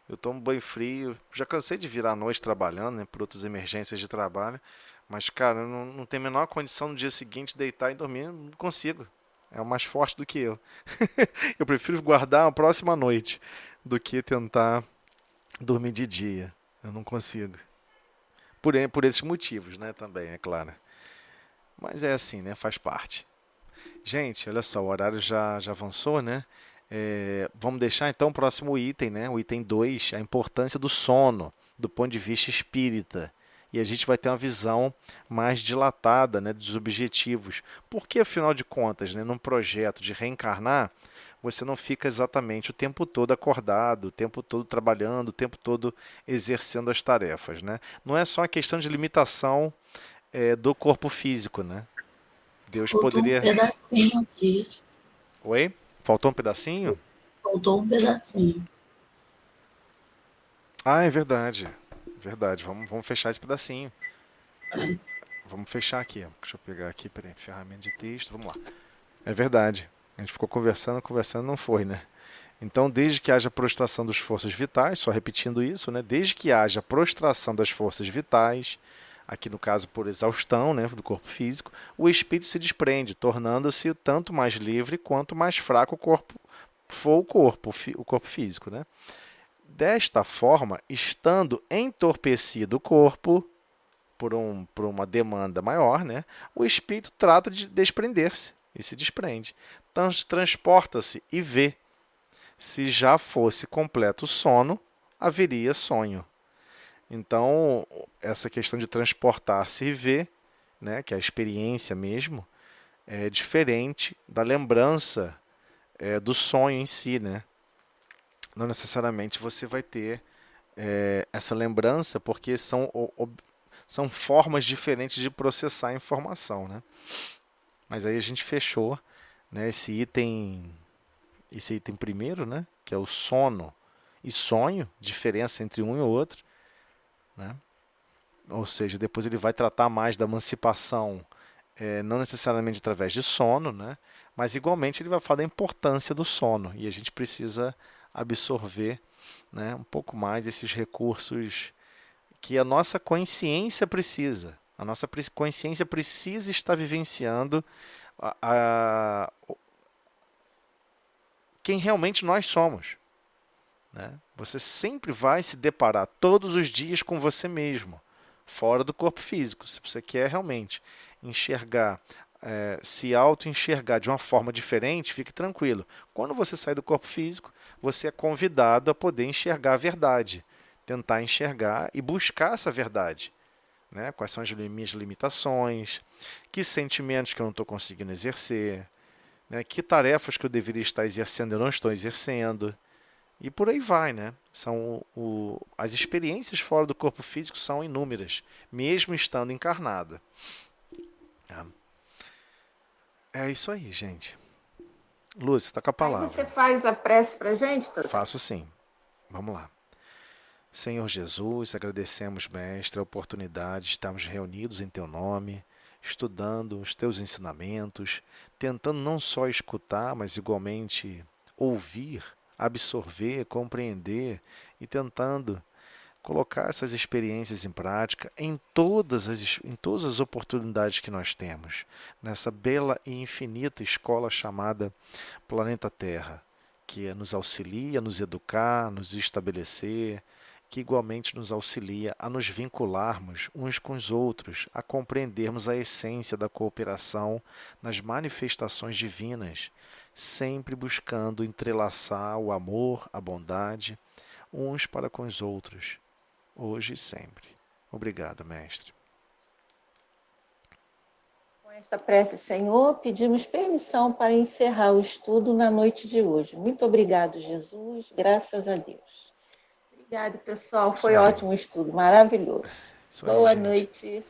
eu tomo banho frio. Já cansei de virar à noite trabalhando, né, por outras emergências de trabalho. Mas, cara, eu não tenho a menor condição no dia seguinte deitar e dormir, não consigo. É o mais forte do que eu. Eu prefiro guardar a próxima noite do que tentar dormir de dia. Eu não consigo. Por esses motivos, né, também, é claro. Mas é assim, né, faz parte. Gente, olha só, o horário já avançou, né? Vamos deixar então o próximo item, né? O item 2, a importância do sono, do ponto de vista espírita. E a gente vai ter uma visão mais dilatada, né, dos objetivos. Porque, afinal de contas, né, num projeto de reencarnar, você não fica exatamente o tempo todo acordado, o tempo todo trabalhando, o tempo todo exercendo as tarefas, né? Não é só uma questão de limitação do corpo físico, né? Deus Faltou um poderia. pedacinho aqui. Oi? Faltou um pedacinho? Faltou um pedacinho. Ah, é verdade. Verdade. Vamos fechar esse pedacinho. Vamos fechar aqui. Deixa eu pegar aqui, peraí, ferramenta de texto. Vamos lá. É verdade. A gente ficou conversando, conversando, não foi, né? Então, desde que haja prostração das forças vitais, só repetindo isso, né? Desde que haja prostração das forças vitais, aqui no caso por exaustão, né, do corpo físico, o espírito se desprende, tornando-se tanto mais livre quanto mais fraco o corpo for o corpo físico, né? Desta forma, estando entorpecido o corpo por uma demanda maior, né, o espírito trata de desprender-se e se desprende. Transporta-se e vê. Se já fosse completo sono, haveria sonho. Então, essa questão de transportar-se e ver, né, que é a experiência mesmo, é diferente da lembrança do sonho em si, né? Não necessariamente você vai ter essa lembrança, porque são formas diferentes de processar a informação, né? Mas aí a gente fechou, né, esse item primeiro, né, que é o sono e sonho, diferença entre um e o outro, né? Ou seja, depois ele vai tratar mais da emancipação, não necessariamente através de sono, né? Mas igualmente ele vai falar da importância do sono e a gente precisa absorver, né, um pouco mais esses recursos que a nossa consciência precisa. A nossa consciência precisa estar vivenciando quem realmente nós somos, né? Você sempre vai se deparar todos os dias com você mesmo, fora do corpo físico. Se você quer realmente enxergar, se auto-enxergar de uma forma diferente, fique tranquilo. Quando você sai do corpo físico, você é convidado a poder enxergar a verdade, tentar enxergar e buscar essa verdade. né? Quais são as minhas limitações, que sentimentos que eu não estou conseguindo exercer, né? Que tarefas que eu deveria estar exercendo eu não estou exercendo, e por aí vai, né? As experiências fora do corpo físico são inúmeras, mesmo estando encarnada. É isso aí, gente. Lúcia, está com a Aí você palavra. faz a prece para a gente, Totem? Faço sim. Vamos lá. Senhor Jesus, agradecemos, Mestre, a oportunidade de estarmos reunidos em Teu nome, estudando os Teus ensinamentos, tentando não só escutar, mas igualmente ouvir, absorver, compreender e tentando colocar essas experiências em prática em todas as oportunidades que nós temos, nessa bela e infinita escola chamada Planeta Terra, que nos auxilia a nos educar, nos estabelecer, que igualmente nos auxilia a nos vincularmos uns com os outros, a compreendermos a essência da cooperação nas manifestações divinas, sempre buscando entrelaçar o amor, a bondade, uns para com os outros, hoje e sempre. Obrigado, Mestre. Com esta prece, Senhor, pedimos permissão para encerrar o estudo na noite de hoje. Muito obrigado, Jesus. Graças a Deus. Obrigado, pessoal. Isso Foi aí. ótimo o estudo, maravilhoso. Isso aí, Boa gente. noite.